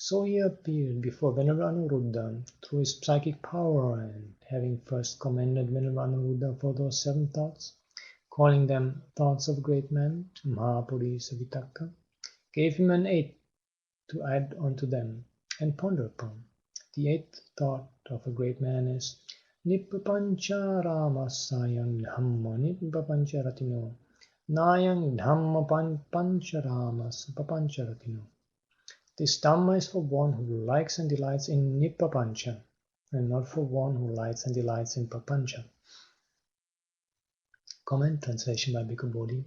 So he appeared before Venerable Anuruddha through his psychic power, and having first commended Venerable Anuruddha for those 7 thoughts, calling them thoughts of great men, Mahapurisa Vitakka, gave him an 8th to add onto them and ponder upon. The 8th thought of a great man is Nippapancha Ramasayang Dhamma Nippapancha Ratino Nayang Dhamma Pancha Ramas Papancha Ratino. This Dhamma is for one who likes and delights in Nippapancha, and not for one who likes and delights in Papancha. Comment translation by Bhikkhu Bodhi.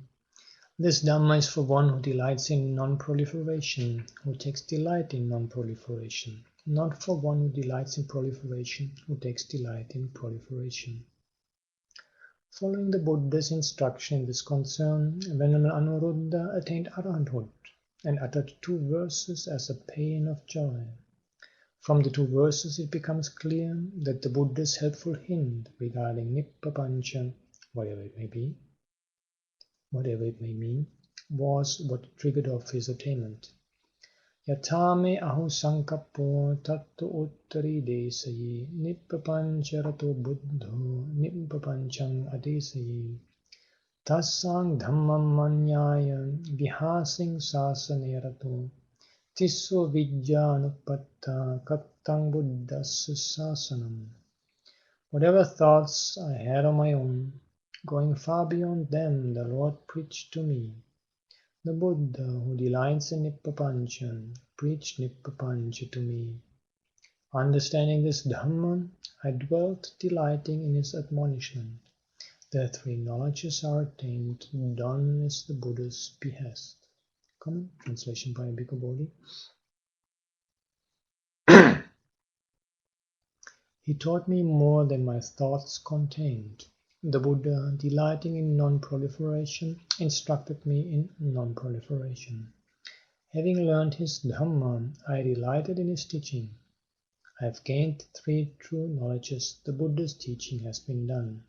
This Dhamma is for one who delights in non-proliferation, who takes delight in non-proliferation, not for one who delights in proliferation, who takes delight in proliferation. Following the Buddha's instruction in this concern, Venerable Anuruddha attained arahanthood and uttered 2 verses as a paean of joy. From the 2 verses it becomes clear that the Buddha's helpful hint regarding Nippapancha, whatever it may mean, was what triggered off his attainment. Yatame ahu sankappo tattu uttari desayi Nippapancha rato buddho Nippapanchang adesayi Tassang dhammam manyaya vihasing sasanerato Tisso vijjanupatta kattang buddhassa sasanam. Whatever thoughts I had on my own, going far beyond them, the Lord preached to me. The Buddha, who delights in Nippapancha, preached Nippapancha to me. Understanding this Dhamma, I dwelt delighting in his admonishment. The 3 knowledges are attained, done as the Buddha's behest. Common translation by Bhikkhu Bodhi. He taught me more than my thoughts contained. The Buddha, delighting in non-proliferation, instructed me in non-proliferation. Having learned his Dhamma, I delighted in his teaching. I have gained 3 true knowledges. The Buddha's teaching has been done.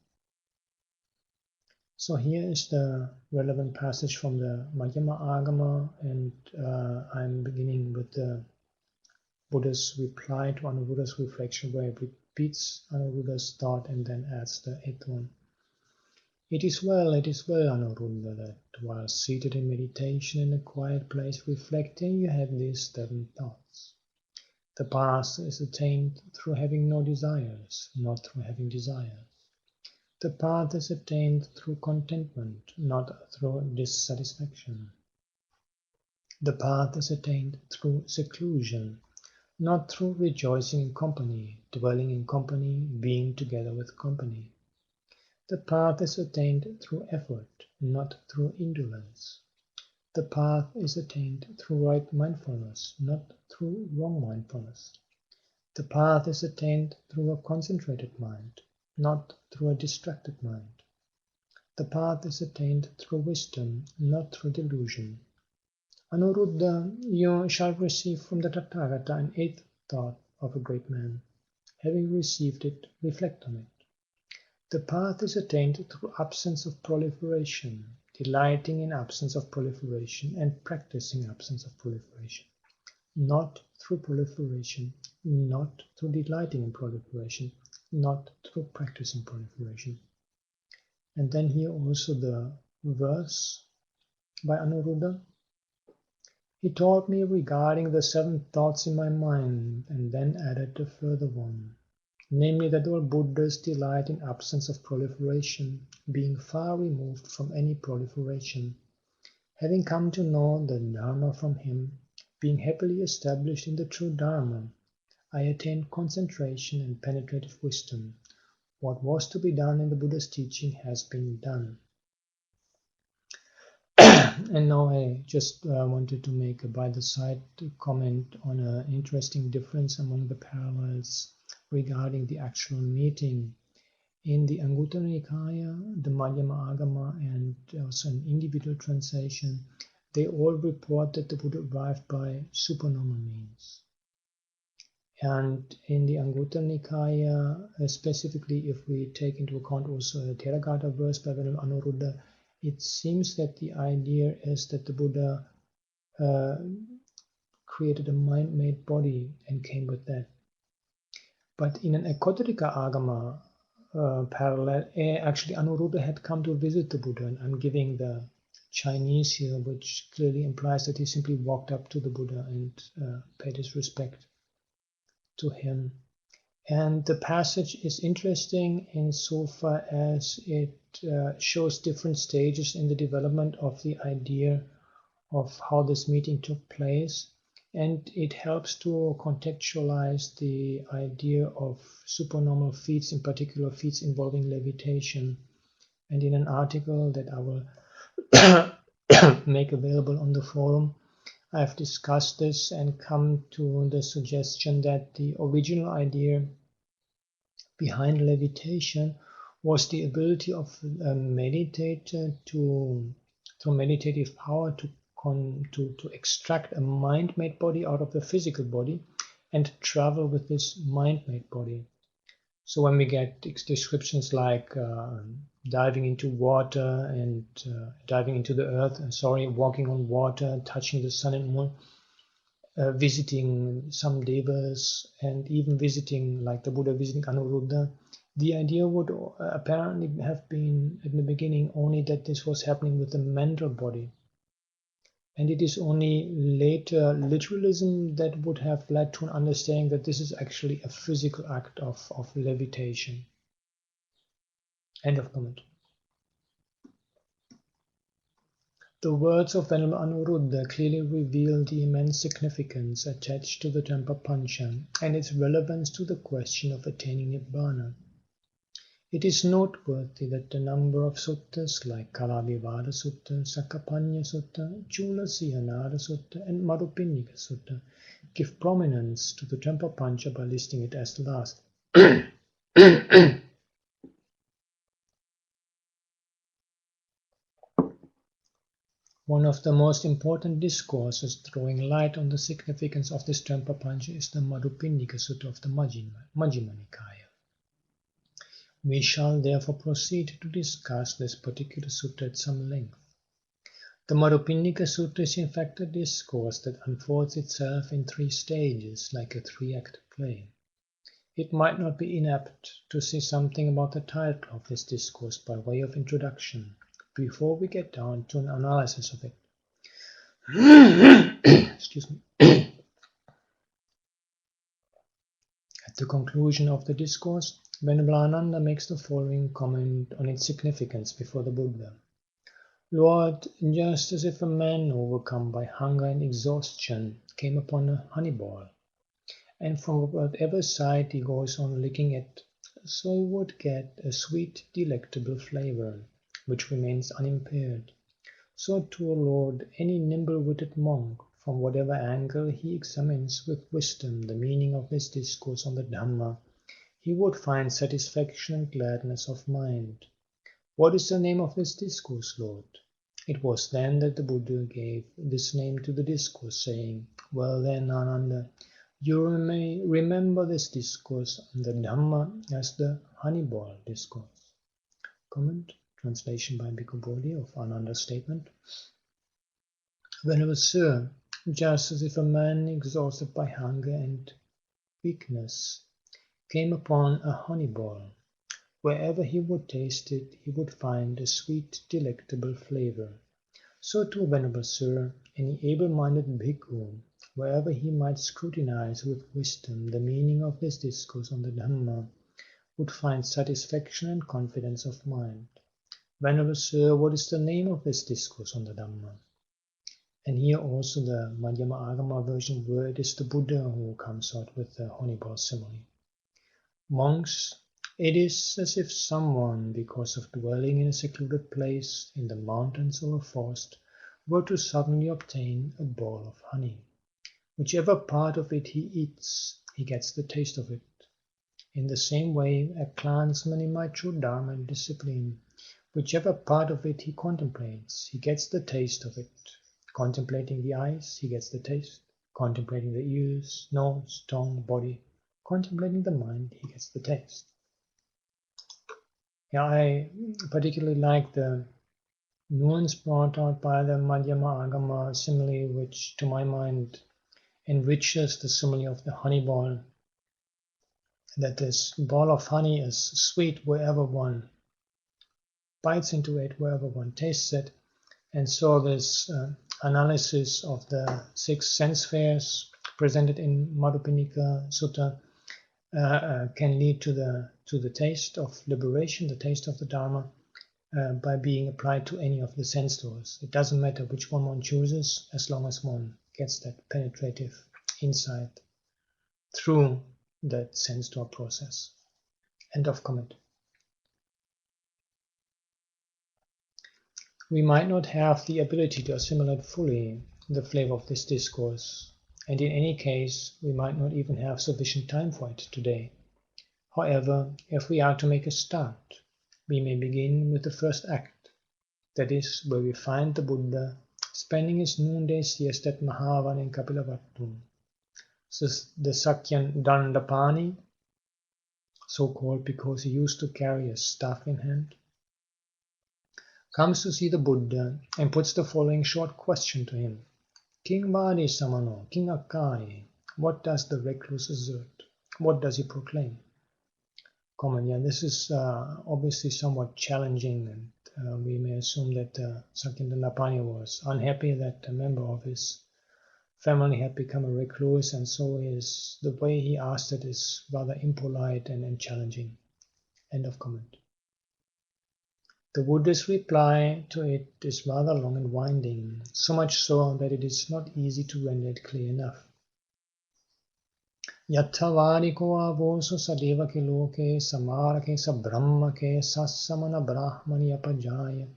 So here is the relevant passage from the Madhyama Agama, and I'm beginning with the Buddha's reply to Anuruddha's reflection, where it repeats Anuruddha's thought and then adds the 8th one. It is well, Anuruddha, that while seated in meditation in a quiet place reflecting, you have these 7 thoughts. The path is attained through having no desires, not through having desires. The path is attained through contentment, not through dissatisfaction. The path is attained through seclusion, not through rejoicing in company, dwelling in company, being together with company. The path is attained through effort, not through indolence. The path is attained through right mindfulness, not through wrong mindfulness. The path is attained through a concentrated mind, not through a distracted mind. The path is attained through wisdom, not through delusion. Anuruddha, you shall receive from the Tathagata an 8th thought of a great man. Having received it, reflect on it. The path is attained through absence of proliferation, delighting in absence of proliferation and practicing absence of proliferation. Not through proliferation, not through delighting in proliferation, not through practicing proliferation. And then here also the verse by Anuruddha. He taught me regarding the 7 thoughts in my mind, and then added a further one, namely that all Buddhas delight in absence of proliferation, being far removed from any proliferation. Having come to know the Dharma from him, being happily established in the true Dharma, I attained concentration and penetrative wisdom. What was to be done in the Buddha's teaching has been done. And now I just wanted to make a by-the-side comment on an interesting difference among the parallels regarding the actual meeting. In the Anguttara Nikaya, the Madhyama Agama, and also an individual translation, they all report that the Buddha arrived by supernormal means. And in the Anguttara Nikaya, specifically if we take into account also a Theravada verse by Venerable Anuruddha, it seems that the idea is that the Buddha created a mind-made body and came with that. But in an Ekotarika Agama parallel, actually Anuruddha had come to visit the Buddha, and I'm giving the Chinese here, which clearly implies that he simply walked up to the Buddha and paid his respect to him. And the passage is interesting insofar as it shows different stages in the development of the idea of how this meeting took place, and it helps to contextualize the idea of supernormal feats, in particular feats involving levitation. And in an article that I will make available on the forum, I've discussed this and come to the suggestion that the original idea behind levitation was the ability of a meditator through meditative power to extract a mind-made body out of the physical body and travel with this mind-made body. So when we get descriptions like diving into water and diving into the earth, walking on water, touching the sun and moon, visiting some devas, and even visiting, like the Buddha visiting Anuruddha, the idea would apparently have been in the beginning only that this was happening with the mental body. And it is only later literalism that would have led to an understanding that this is actually a physical act of levitation. End of comment. The words of Venerable Anuruddha clearly reveal the immense significance attached to the Dhammapancha and its relevance to the question of attaining Nibbāna. It is noteworthy that the number of suttas like Kalavivada Sutta, Sakkapanya Sutta, Chula Sihanada Sutta, and Madhupinika Sutta give prominence to the Dhammapancha by listing it as the last. One of the most important discourses throwing light on the significance of this Dhammapancha is the Madhupinika Sutta of the Majjhima Nikaya. We shall therefore proceed to discuss this particular sutta at some length. The Madhupinika Sutta is in fact a discourse that unfolds itself in 3 stages, like a 3-act play. it might not be inapt to say something about the title of this discourse by way of introduction, before we get down to an analysis of it. Excuse me. At the conclusion of the discourse, Venerable Ananda makes the following comment on its significance before the Buddha. Lord, just as if a man overcome by hunger and exhaustion came upon a honey ball, and from whatever side he goes on licking it, so he would get a sweet, delectable flavor, which remains unimpaired. So too, Lord, any nimble-witted monk, from whatever angle he examines with wisdom the meaning of this discourse on the Dhamma, he would find satisfaction and gladness of mind. What is the name of this discourse, Lord? It was then that the Buddha gave this name to the discourse, saying, Well then, Ananda, you may remember this discourse on the Dhamma as the honey ball discourse. Comment, translation by Bhikkhu Bodhi of Ananda's statement. Venerable Sir, just as if a man exhausted by hunger and weakness came upon a honey ball, wherever he would taste it, he would find a sweet, delectable flavor. So too, Venerable Sir, any able-minded bhikkhu, wherever he might scrutinize with wisdom the meaning of this discourse on the Dhamma, would find satisfaction and confidence of mind. Venerable Sir, what is the name of this discourse on the Dhamma? And here also the Madhyama Agama version, where it is the Buddha who comes out with the honey ball simile. Monks, it is as if someone, because of dwelling in a secluded place in the mountains or a forest, were to suddenly obtain a ball of honey. Whichever part of it he eats, he gets the taste of it. In the same way, a clansman in my true Dharma and discipline, whichever part of it he contemplates, he gets the taste of it. Contemplating the eyes, he gets the taste. Contemplating the ears, nose, tongue, body, contemplating the mind, he gets the taste. Yeah, I particularly like the nuance brought out by the Madhyama Agama simile, which to my mind enriches the simile of the honey ball. That this ball of honey is sweet wherever one bites into it, wherever one tastes it. And so this analysis of the 6 sense spheres presented in Madhupinika Sutta can lead to the taste of liberation, the taste of the Dharma, by being applied to any of the sense doors. It doesn't matter which one chooses, as long as one gets that penetrative insight through that sense door process. End of comment. We might not have the ability to assimilate fully the flavor of this discourse, and in any case, we might not even have sufficient time for it today. However, if we are to make a start, we may begin with the first act, that is, where we find the Buddha spending his noonday siesta at Mahavan in Kapilavatthu. So the Sakyan Dandapani, so called because he used to carry a staff in hand, comes to see the Buddha and puts the following short question to him. King Vadi Samano, King Akai, what does the recluse assert? What does he proclaim? Comment, yeah, this is obviously somewhat challenging, and we may assume that Sakyan Dandapani was unhappy that a member of his family had become a recluse, and so the way he asked it is rather impolite and challenging. End of comment. The Buddha's reply to it is rather long and winding, so much so that it is not easy to render it clear enough. Yatthavariko avoso sadevake loke samarake sabrahmake sassamana brahmani apajaya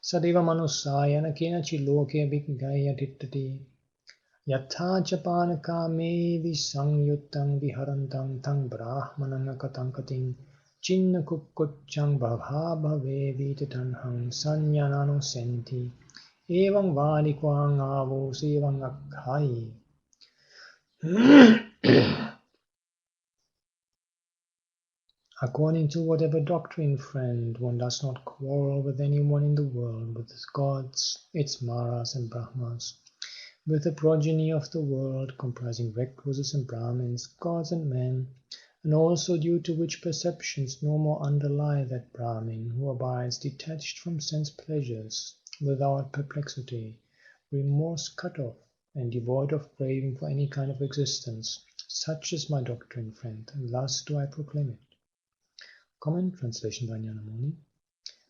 sadeva manusayana kenachi loke vigaya dittati yatthachapanaka me visangyuttam viharantam tang brahmananga katankating Chinna kukkuchang bhavha bhave vitatanhang sanyanano senti evang vadikwang avos evang akhai. According to whatever doctrine, friend, one does not quarrel with anyone in the world, with its gods, its maras and brahmas, with the progeny of the world, comprising recluses and brahmins, gods and men, and also due to which perceptions no more underlie that Brahmin who abides detached from sense pleasures, without perplexity, remorse cut off, and devoid of craving for any kind of existence. Such is my doctrine, friend, and thus do I proclaim it. Comment, translation by Ñāṇananda.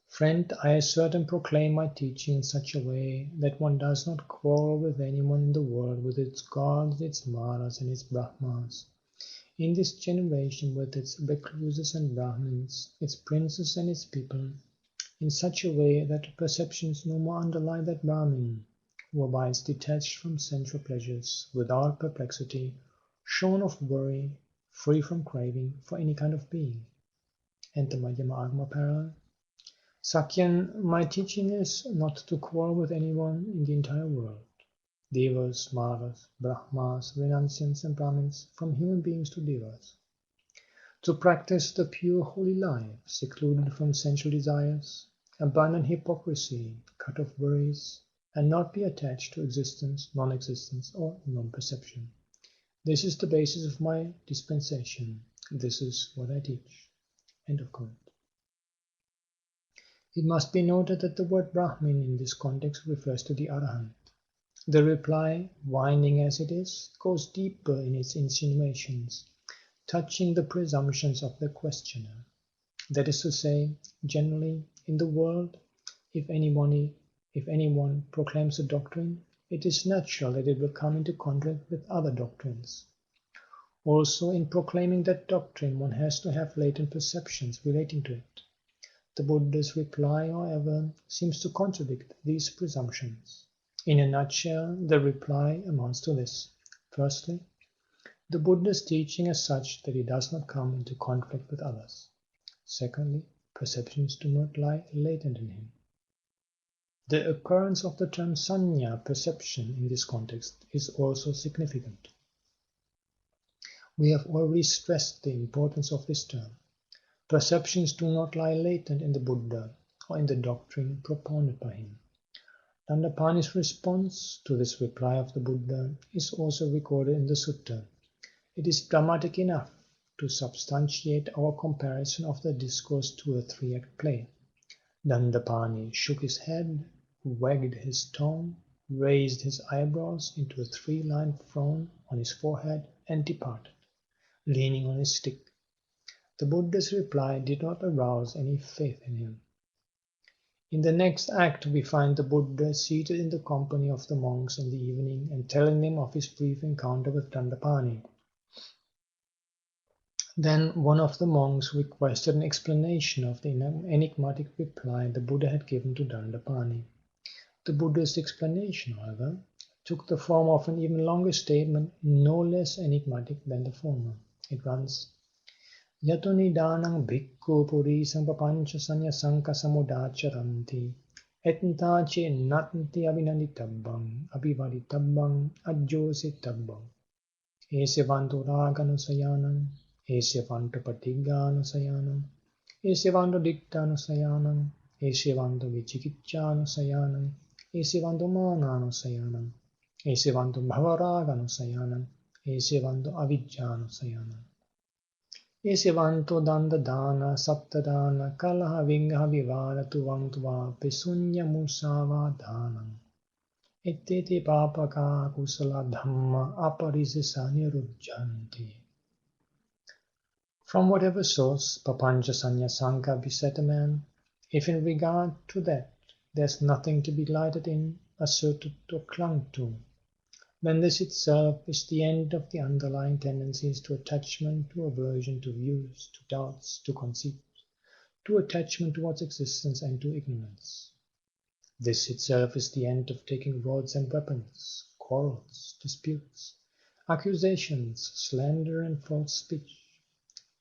Friend, I assert and proclaim my teaching in such a way that one does not quarrel with anyone in the world with its gods, its maras, and its brahmas. In this generation, with its recluses and brahmins, its princes and its people, in such a way that perceptions no more underlie that Brahmin who abides detached from sensual pleasures, without perplexity, shorn of worry, free from craving for any kind of being. And the Madhyama Agama parallel. Sakyan, my teaching is not to quarrel with anyone in the entire world. Devas, Maras, Brahmas, renunciants and Brahmins, from human beings to devas. To practice the pure holy life, secluded from sensual desires, abandon hypocrisy, cut off worries, and not be attached to existence, non-existence, or non-perception. This is the basis of my dispensation. This is what I teach. End of comment. It must be noted that the word Brahmin in this context refers to the Arahant. The reply, winding as it is, goes deeper in its insinuations, touching the presumptions of the questioner. That is to say, generally, in the world, if anyone proclaims a doctrine, it is natural that it will come into conflict with other doctrines. Also, in proclaiming that doctrine, one has to have latent perceptions relating to it. The Buddha's reply, however, seems to contradict these presumptions. In a nutshell, the reply amounts to this. Firstly, the Buddha's teaching is such that it does not come into conflict with others. Secondly, perceptions do not lie latent in him. The occurrence of the term sanya, perception, in this context is also significant. We have already stressed the importance of this term. Perceptions do not lie latent in the Buddha or in the doctrine propounded by him. Dandapani's response to this reply of the Buddha is also recorded in the sutta. It is dramatic enough to substantiate our comparison of the discourse to a three-act play. Dandapani shook his head, wagged his tongue, raised his eyebrows into a three-line frown on his forehead, and departed, leaning on his stick. The Buddha's reply did not arouse any faith in him. In the next act, we find the Buddha seated in the company of the monks in the evening and telling them of his brief encounter with Dandapani. Then one of the monks requested an explanation of the enigmatic reply the Buddha had given to Dandapani. The Buddha's explanation, however, took the form of an even longer statement, no less enigmatic than the former. It runs, Yato Nibbāna Bhikkhu Purisam Papancha Sanya Sanka Samudacharanti Etntache Natanti Abhinaditabbang Abhivaditabbang Ajjositabbang Esevanto Raganusayanam Esevanto Patiganusayanam Esevanto Diktanusayanam Esevanto Vichikichanusayanam Esevanto Mananusayanam Esevanto Bhavaraganusayanam Esevanto Avijjanusayanam Esevanto Dandadana Saptadana Kalaha Vingaha Vivara Tuvangtva Pesunya Musava Dhanam Etete Papaka Kusala Dhamma Aparisisanya Rujjanti. From whatever source Papancha Sanya Sanka beset a man, if in regard to that there's nothing to be delighted in, asserted or clung to, then this itself is the end of the underlying tendencies to attachment, to aversion, to views, to doubts, to conceit, to attachment towards existence and to ignorance. This itself is the end of taking rods and weapons, quarrels, disputes, accusations, slander and false speech.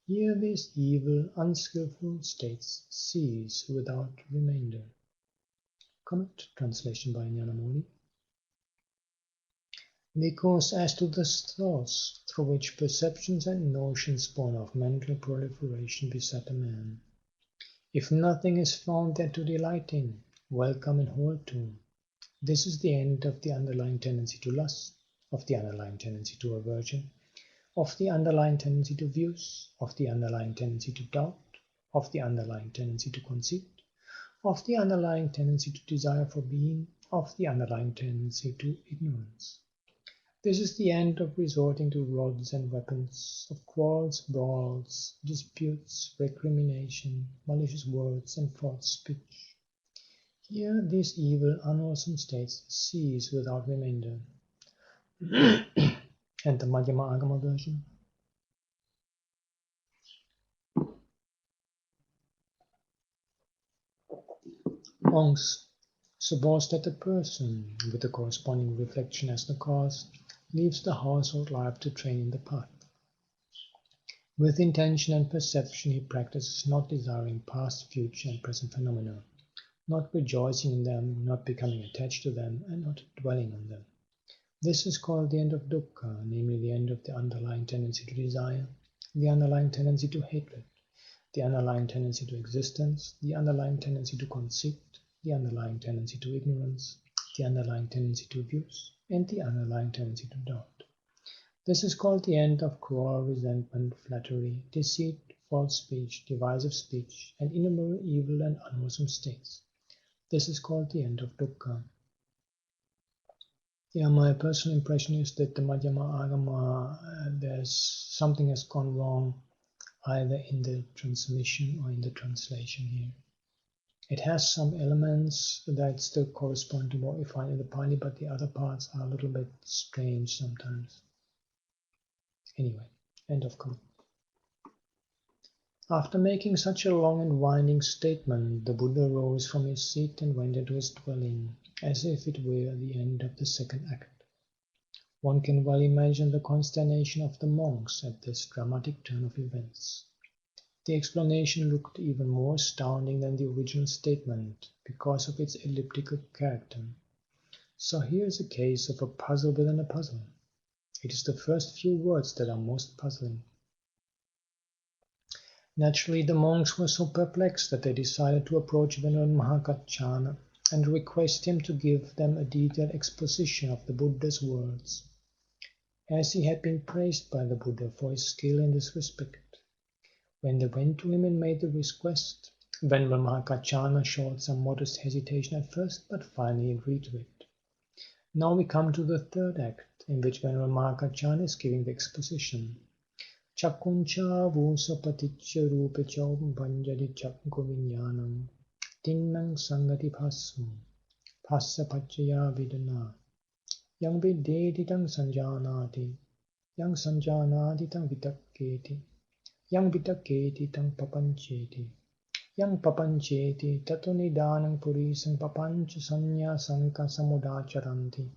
Here these evil, unskillful states cease without remainder. Comment, translation by Ñāṇananda. Because as to the source through which perceptions and notions born of mental proliferation beset a man, if nothing is found there to delight in, welcome and hold to, this is the end of the underlying tendency to lust, of the underlying tendency to aversion, of the underlying tendency to views, of the underlying tendency to doubt, of the underlying tendency to conceit, of the underlying tendency to desire for being, of the underlying tendency to ignorance. This is the end of resorting to rods and weapons, of quarrels, brawls, disputes, recrimination, malicious words, and false speech. Here these evil, unwholesome states cease without remainder. And the Madhyama Agama version. Monks, suppose that the person, with the corresponding reflection as the cause, leaves the household life to train in the path. With intention and perception he practices not desiring past, future, and present phenomena, not rejoicing in them, not becoming attached to them, and not dwelling on them. This is called the end of dukkha, namely the end of the underlying tendency to desire, the underlying tendency to hatred, the underlying tendency to existence, the underlying tendency to conceit, the underlying tendency to ignorance, the underlying tendency to abuse, and the underlying tendency to doubt. This is called the end of quarrel, resentment, flattery, deceit, false speech, divisive speech, and innumerable evil and unwholesome states. This is called the end of dukkha. Yeah, my personal impression is that the Madhyama Agama, there's something has gone wrong either in the transmission or in the translation here. It has some elements that still correspond to what we find in the Pali, but the other parts are a little bit strange sometimes. Anyway, end of comment. After making such a long and winding statement, the Buddha rose from his seat and went into his dwelling, as if it were the end of the second act. One can well imagine the consternation of the monks at this dramatic turn of events. The explanation looked even more astounding than the original statement because of its elliptical character. So here is a case of a puzzle within a puzzle. It is the first few words that are most puzzling. Naturally, the monks were so perplexed that they decided to approach Venerable Mahakaccana and request him to give them a detailed exposition of the Buddha's words, as he had been praised by the Buddha for his skill in this respect. When they went to him and made the request, Venerable Mahakaccana showed some modest hesitation at first, but finally agreed to it. Now we come to the third act, in which Venerable Mahakaccana is giving the exposition. Chakkuncha vusa paticca rupecha banjari chakku viññānam tinnang sangati bhassam phassa paccaya vidana yang videti tang sanjanati yang sanjanati tang vitakketi yang vitakketi tang papancheti yang papancheti tato nidanang purisang papancha sanya sanka samudacharanti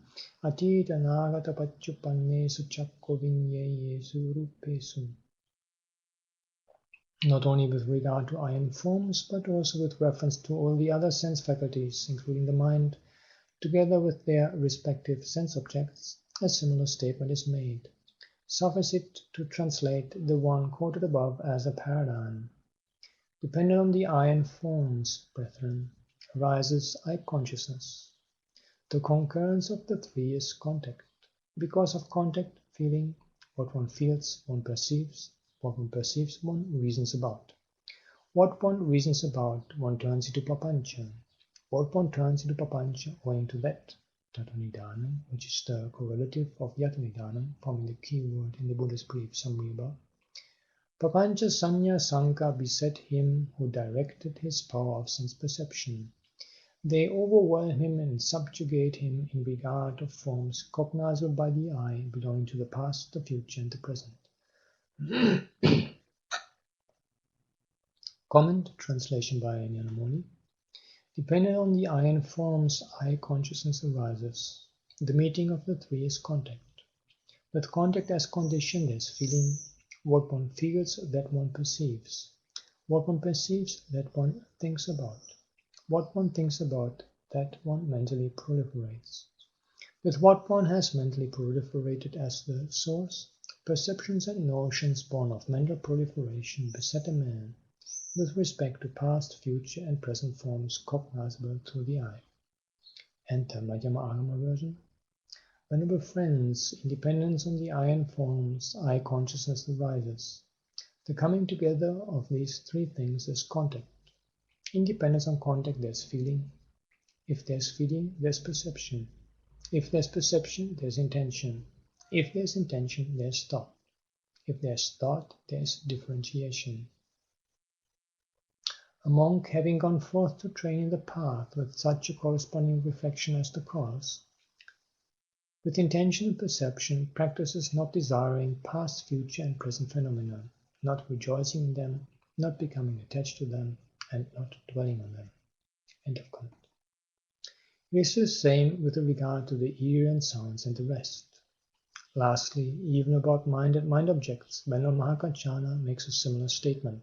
atita nagata pacchupannesu chakko vinyeyesu rupesu. Not only with regard to iron forms, but also with reference to all the other sense faculties, including the mind, together with their respective sense objects, a similar statement is made. Suffice it to translate the one quoted above as a paradigm. Dependent on the iron forms, brethren, arises eye-consciousness. The concurrence of the three is contact. Because of contact, feeling, what one feels, one perceives, what one perceives, one reasons about. What one reasons about, one turns into papancha. What one turns into papancha owing to that, tato-nidanam, which is the correlative of yata-nidanam, forming the key word in the Buddhist brief summary above. Papancha sanya sanka beset him who directed his power of sense perception. They overwhelm him and subjugate him in regard of forms cognizable by the eye belonging to the past, the future, and the present. Comment, translation by Ñāṇananda. Depending on the iron forms, eye consciousness arises. The meeting of the three is contact. With contact as condition, there is feeling. What one feels, that one perceives. What one perceives, that one thinks about. What one thinks about, that one mentally proliferates. With what one has mentally proliferated as the source, perceptions and notions born of mental proliferation beset a man with respect to past, future, and present forms cognizable through the eye. Enter Madhyama Agama version. Venerable friends, independence on the I and forms, I consciousness arises. The coming together of these three things is contact. Independence on contact, there's feeling. If there's feeling, there's perception. If there's perception, there's intention. If there's intention, there's thought. If there's thought, there's differentiation. A monk, having gone forth to train in the path with such a corresponding reflection as the cause, with intention and perception, practices not desiring past, future, and present phenomena, not rejoicing in them, not becoming attached to them, and not dwelling on them. End of comment. It is the same with regard to the ear and sounds and the rest. Lastly, even about mind and mind objects, Venerable Mahakaccana makes a similar statement.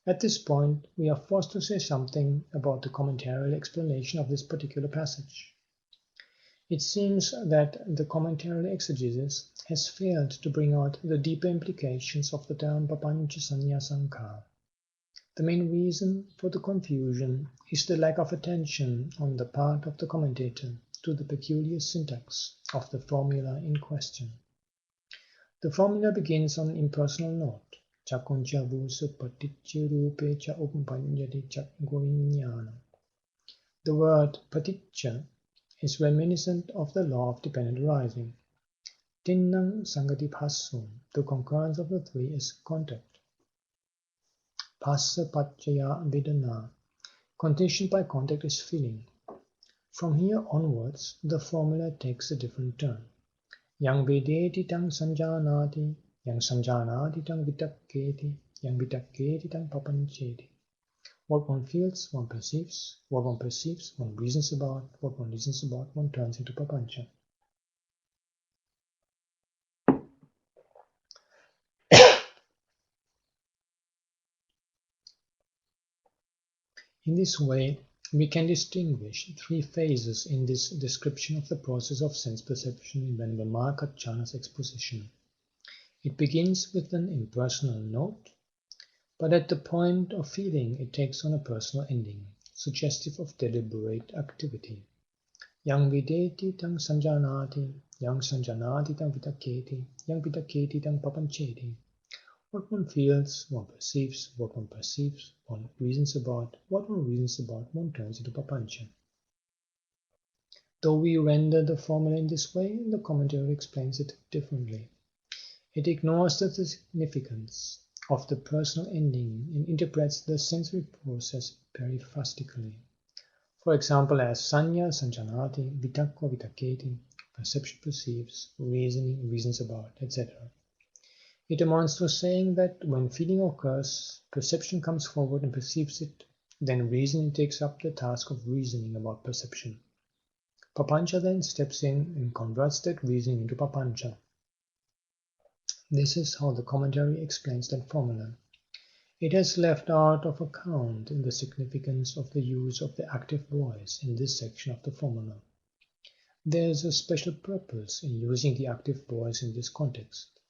At this point, we are forced to say something about the commentarial explanation of this particular passage. It seems that the commentarial exegesis has failed to bring out the deeper implications of the term papanca sanya sankha. The main reason for the confusion is the lack of attention on the part of the commentator to the peculiar syntax of the formula in question. The formula begins on an impersonal note. Chakuncha vusa paticca rupe cha upanjati chakgoviññāna. The word paticca is reminiscent of the law of dependent arising. Tinnang sangati bhassum, the concurrence of the three is contact. Phassa paccaya vedana, conditioned by contact is feeling. From here onwards, the formula takes a different turn. Yang vedeti tang sanjanati, yang sanjanati tang vitakketi, yang vitakketi tang papancheti. What one feels, one perceives. What one perceives, one reasons about. What one reasons about, one turns into papancha. In this way, we can distinguish three phases in this description of the process of sense perception in Venerable Mahakaccana's exposition. It begins with an impersonal note, but at the point of feeling it takes on a personal ending, suggestive of deliberate activity. Yang videti tang sanjanati, yang sanjanati tang vitakketi, yang vitakketi tang papancheti. What one feels, one perceives. What one perceives, one reasons about. What one reasons about, one turns into papancha. Though we render the formula in this way, the commentary explains it differently. It ignores the significance of the personal ending and interprets the sensory process periphrastically. For example, as sanya, sanjanati, vitakko, vitakketi, perception perceives, reasoning reasons about, etc. It amounts to saying that when feeling occurs, perception comes forward and perceives it, then reasoning takes up the task of reasoning about perception. Papancha then steps in and converts that reasoning into papancha. This is how the commentary explains that formula. It has left out of account the significance of the use of the active voice in this section of the formula. There is a special purpose in using the active voice in this context.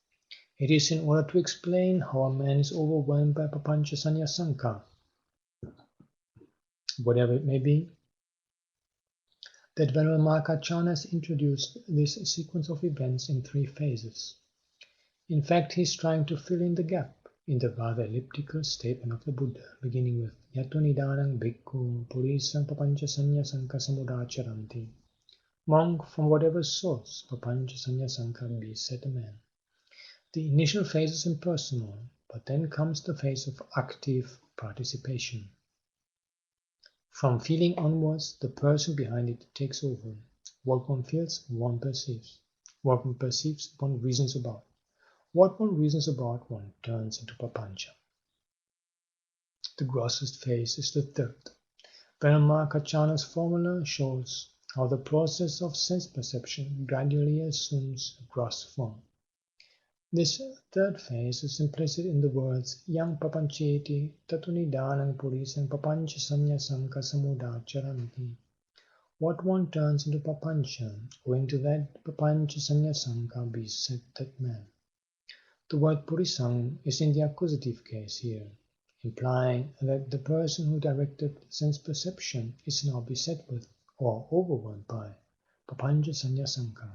It is in order to explain how a man is overwhelmed by papanca sanya sankha, whatever it may be, that Venerable Mahakaccana has introduced this sequence of events in three phases. In fact, he is trying to fill in the gap in the rather elliptical statement of the Buddha, beginning with Yato nidanang bhikkhu purisang papanca sanya sankha samudacharanti. Monk, from whatever source papanca sanya sankha beset a man. The initial phase is impersonal, but then comes the phase of active participation. From feeling onwards, the person behind it takes over. What one feels, one perceives. What one perceives, one reasons about. What one reasons about, one turns into papancha. The grossest phase is the third. Venerable Mahakaccana's formula shows how the process of sense perception gradually assumes a gross form. This third phase is implicit in the words yang papancheti tatunidanang purisang papancha sanya sankha samudacharanti. What one turns into papancha, owing to that papancha sanya sankha beset that man. The word purisang is in the accusative case here, implying that the person who directed sense perception is now beset with or overwhelmed by papancha sanya sankha.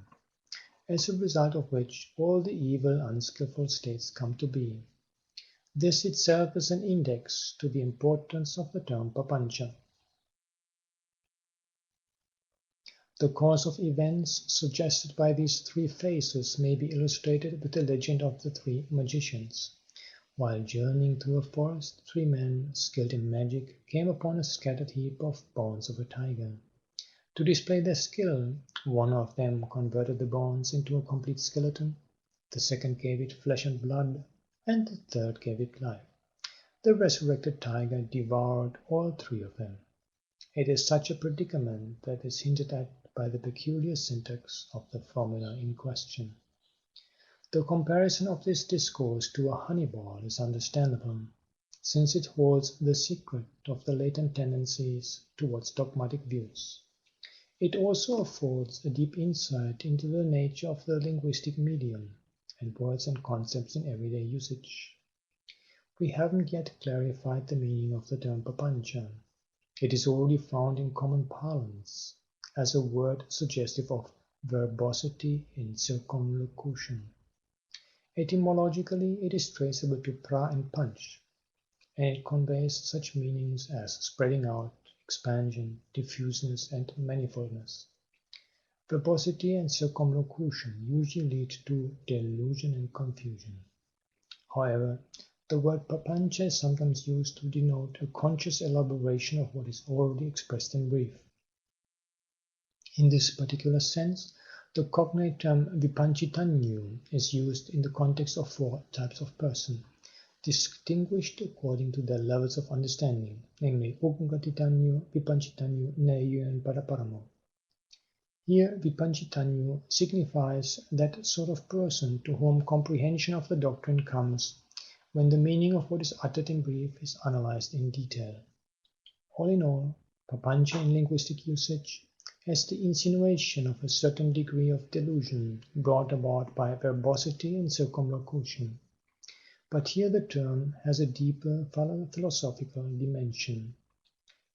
as a result of which all the evil, unskillful states come to be. This itself is an index to the importance of the term papancha. The course of events suggested by these three phases may be illustrated with the legend of the three magicians. While journeying through a forest, three men, skilled in magic, came upon a scattered heap of bones of a tiger. To display their skill, one of them converted the bones into a complete skeleton, the second gave it flesh and blood, and the third gave it life. The resurrected tiger devoured all three of them. It is such a predicament that is hinted at by the peculiar syntax of the formula in question. The comparison of this discourse to a honey ball is understandable, since it holds the secret of the latent tendencies towards dogmatic views. It also affords a deep insight into the nature of the linguistic medium and words and concepts in everyday usage. We haven't yet clarified the meaning of the term papancha. It is already found in common parlance as a word suggestive of verbosity in circumlocution. Etymologically, it is traceable to pra and panch, and it conveys such meanings as spreading out, expansion, diffuseness, and manifoldness. Verbosity and circumlocution usually lead to delusion and confusion. However, the word papancha is sometimes used to denote a conscious elaboration of what is already expressed in brief. In this particular sense, the cognate term vipanchitanyu is used in the context of four types of person, distinguished according to their levels of understanding, namely Ugatitanyu, Vipanchitanyu, Neyu, and Paraparamo. Here, Vipanchitanyu signifies that sort of person to whom comprehension of the doctrine comes when the meaning of what is uttered in brief is analyzed in detail. All in all, papancha in linguistic usage has the insinuation of a certain degree of delusion brought about by verbosity and circumlocution. But here the term has a deeper philosophical dimension.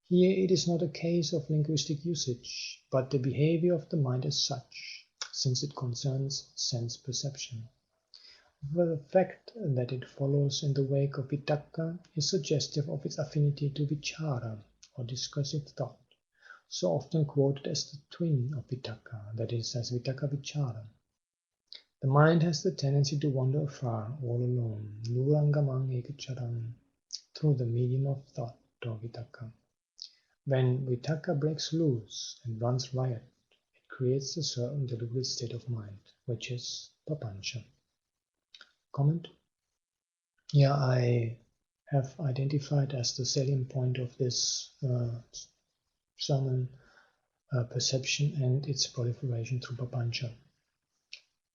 Here it is not a case of linguistic usage, but the behavior of the mind as such, since it concerns sense perception. The fact that it follows in the wake of vitakka is suggestive of its affinity to vichara, or discursive thought, so often quoted as the twin of vitakka, that is, as vitakka vichara. The mind has the tendency to wander afar, all alone, nurangamang ekacharam, through the medium of thought, or vitakka. When vitakka breaks loose and runs riot, it creates a certain deliberate state of mind, which is papancha. Comment? Yeah, I have identified as the salient point of this sermon perception and its proliferation through papancha.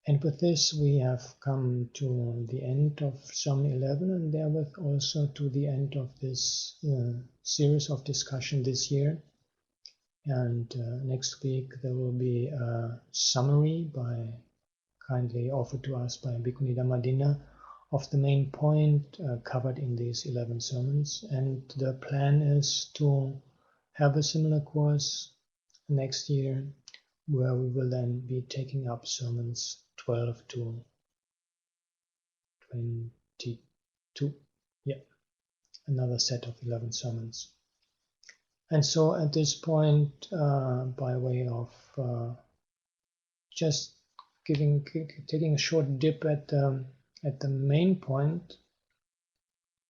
And with this we have come to the end of Sermon 11 and therewith also to the end of this series of discussion this year. And next week there will be a summary kindly offered to us by Bhikkhu Nibbāna of the main point covered in these 11 sermons. And the plan is to have a similar course next year where we will then be taking up sermons 12 to 22. Yeah, another set of 11 sermons. And so at this point, by way of just taking a short dip at the main point,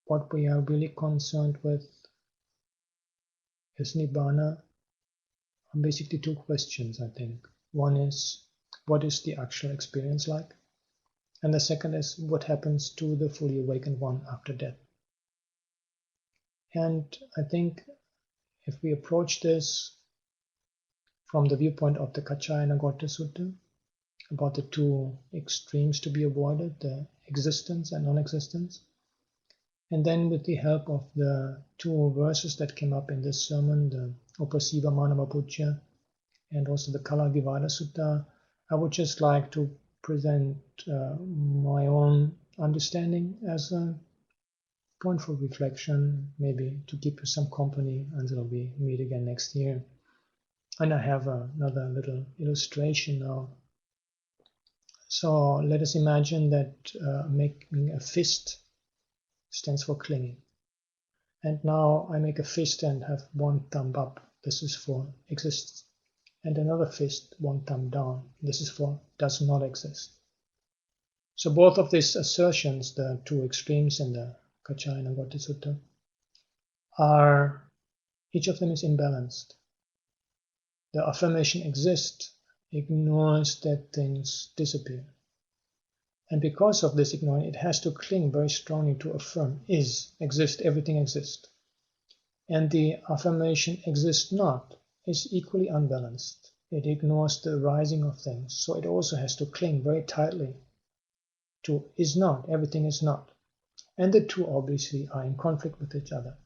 what we are really concerned with is Nibbāna. Basically two questions, I think. One is, what is the actual experience like? And the second is, what happens to the fully awakened one after death? And I think if we approach this from the viewpoint of the Kaccayana Gotta Sutta, about the two extremes to be avoided, the existence and non-existence, and then with the help of the two verses that came up in this sermon, the Upasiva Manavapucca and also the Kala Vivada Sutta, I would just like to present my own understanding as a point for reflection, maybe to keep you some company until we meet again next year. And I have another little illustration now So let us imagine that making a fist stands for clinging. And now I make a fist and have one thumb up. This is for exists. And another fist, one thumb down. This is for does not exist. So both of these assertions, the two extremes in the Kaccayana Sutta, are, each of them is imbalanced. The affirmation exists ignores that things disappear. And because of this ignoring, it has to cling very strongly to affirm exist, everything exists. And the affirmation exists not is equally unbalanced. It ignores the arising of things, so it also has to cling very tightly to is not, everything is not. And the two obviously are in conflict with each other.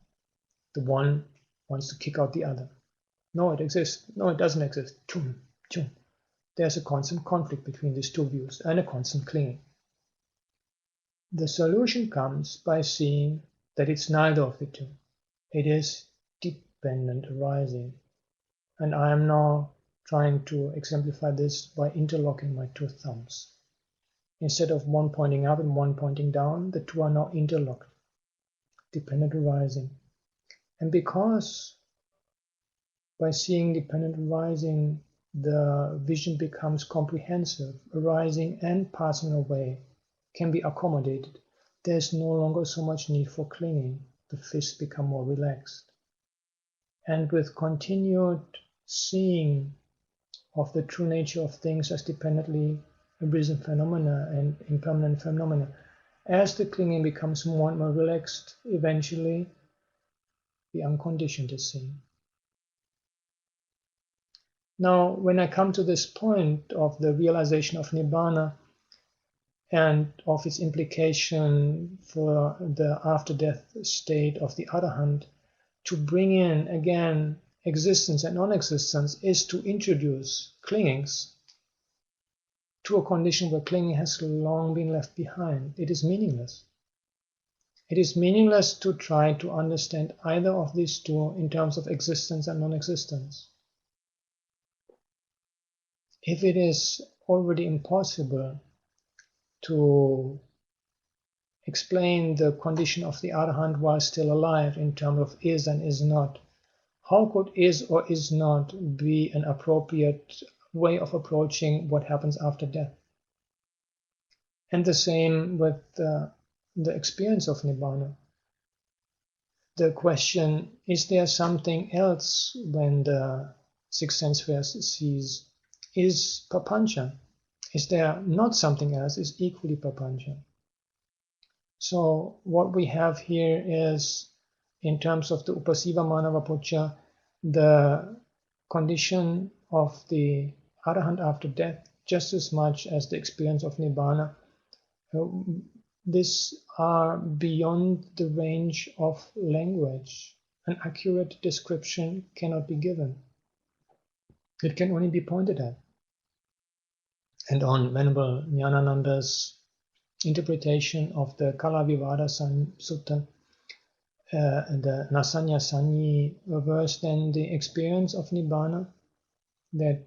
The one wants to kick out the other. No, it exists. No, it doesn't exist. Chum, chum. There's a constant conflict between these two views and a constant clinging. The solution comes by seeing that it's neither of the two. It is dependent arising. And I am now trying to exemplify this by interlocking my two thumbs. Instead of one pointing up and one pointing down, the two are now interlocked, dependent arising. And because by seeing dependent arising, the vision becomes comprehensive, arising and passing away can be accommodated. There's no longer so much need for clinging. The fists become more relaxed. And with continued seeing of the true nature of things as dependently arisen phenomena and impermanent phenomena, as the clinging becomes more and more relaxed, eventually the unconditioned is seen. Now, when I come to this point of the realization of Nibbāna and of its implication for the after-death state of the Arahant, to bring in again existence and non-existence is to introduce clingings to a condition where clinging has long been left behind. It is meaningless. It is meaningless to try to understand either of these two in terms of existence and non-existence. If it is already impossible to explain the condition of the Arahant while still alive in terms of is and is not, how could is or is not be an appropriate way of approaching what happens after death? And the same with the experience of Nibbāna. The question, is there something else when the six sense spheres cease, is papancha. Is there not something else is equally papancha. So what we have here is, in terms of the upasiva manavapucca, the condition of the Arahant after death, just as much as the experience of Nibbāna. These are beyond the range of language. An accurate description cannot be given. It can only be pointed at. And on Venerable Ñāṇananda's interpretation of the Kalavivada Sutta, the Nasanya Sanyi verse, then the experience of Nibbāna, that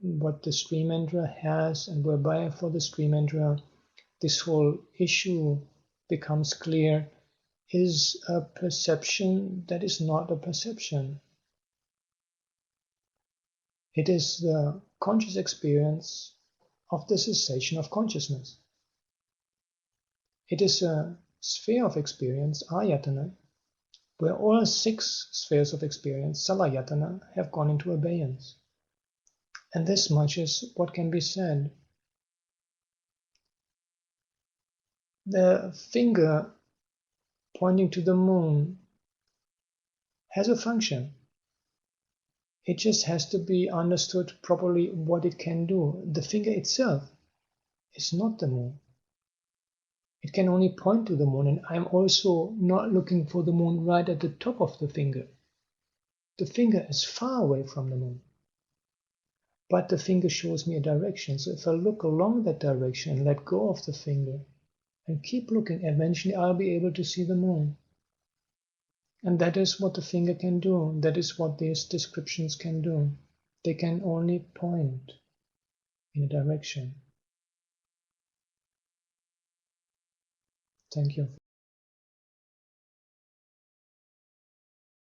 what the stream enterer has, and whereby for the stream enterer this whole issue becomes clear, is a perception that is not a perception. It is the conscious experience of the cessation of consciousness. It is a sphere of experience, ayatana, where all six spheres of experience, salayatana, have gone into abeyance. And this much is what can be said. The finger pointing to the moon has a function. It just has to be understood properly what it can do. The finger itself is not the moon. It can only point to the moon, and I'm also not looking for the moon right at the top of the finger. The finger is far away from the moon. But the finger shows me a direction, so if I look along that direction and let go of the finger and keep looking, eventually I'll be able to see the moon. And that is what the finger can do. That is what these descriptions can do. They can only point in a direction. Thank you.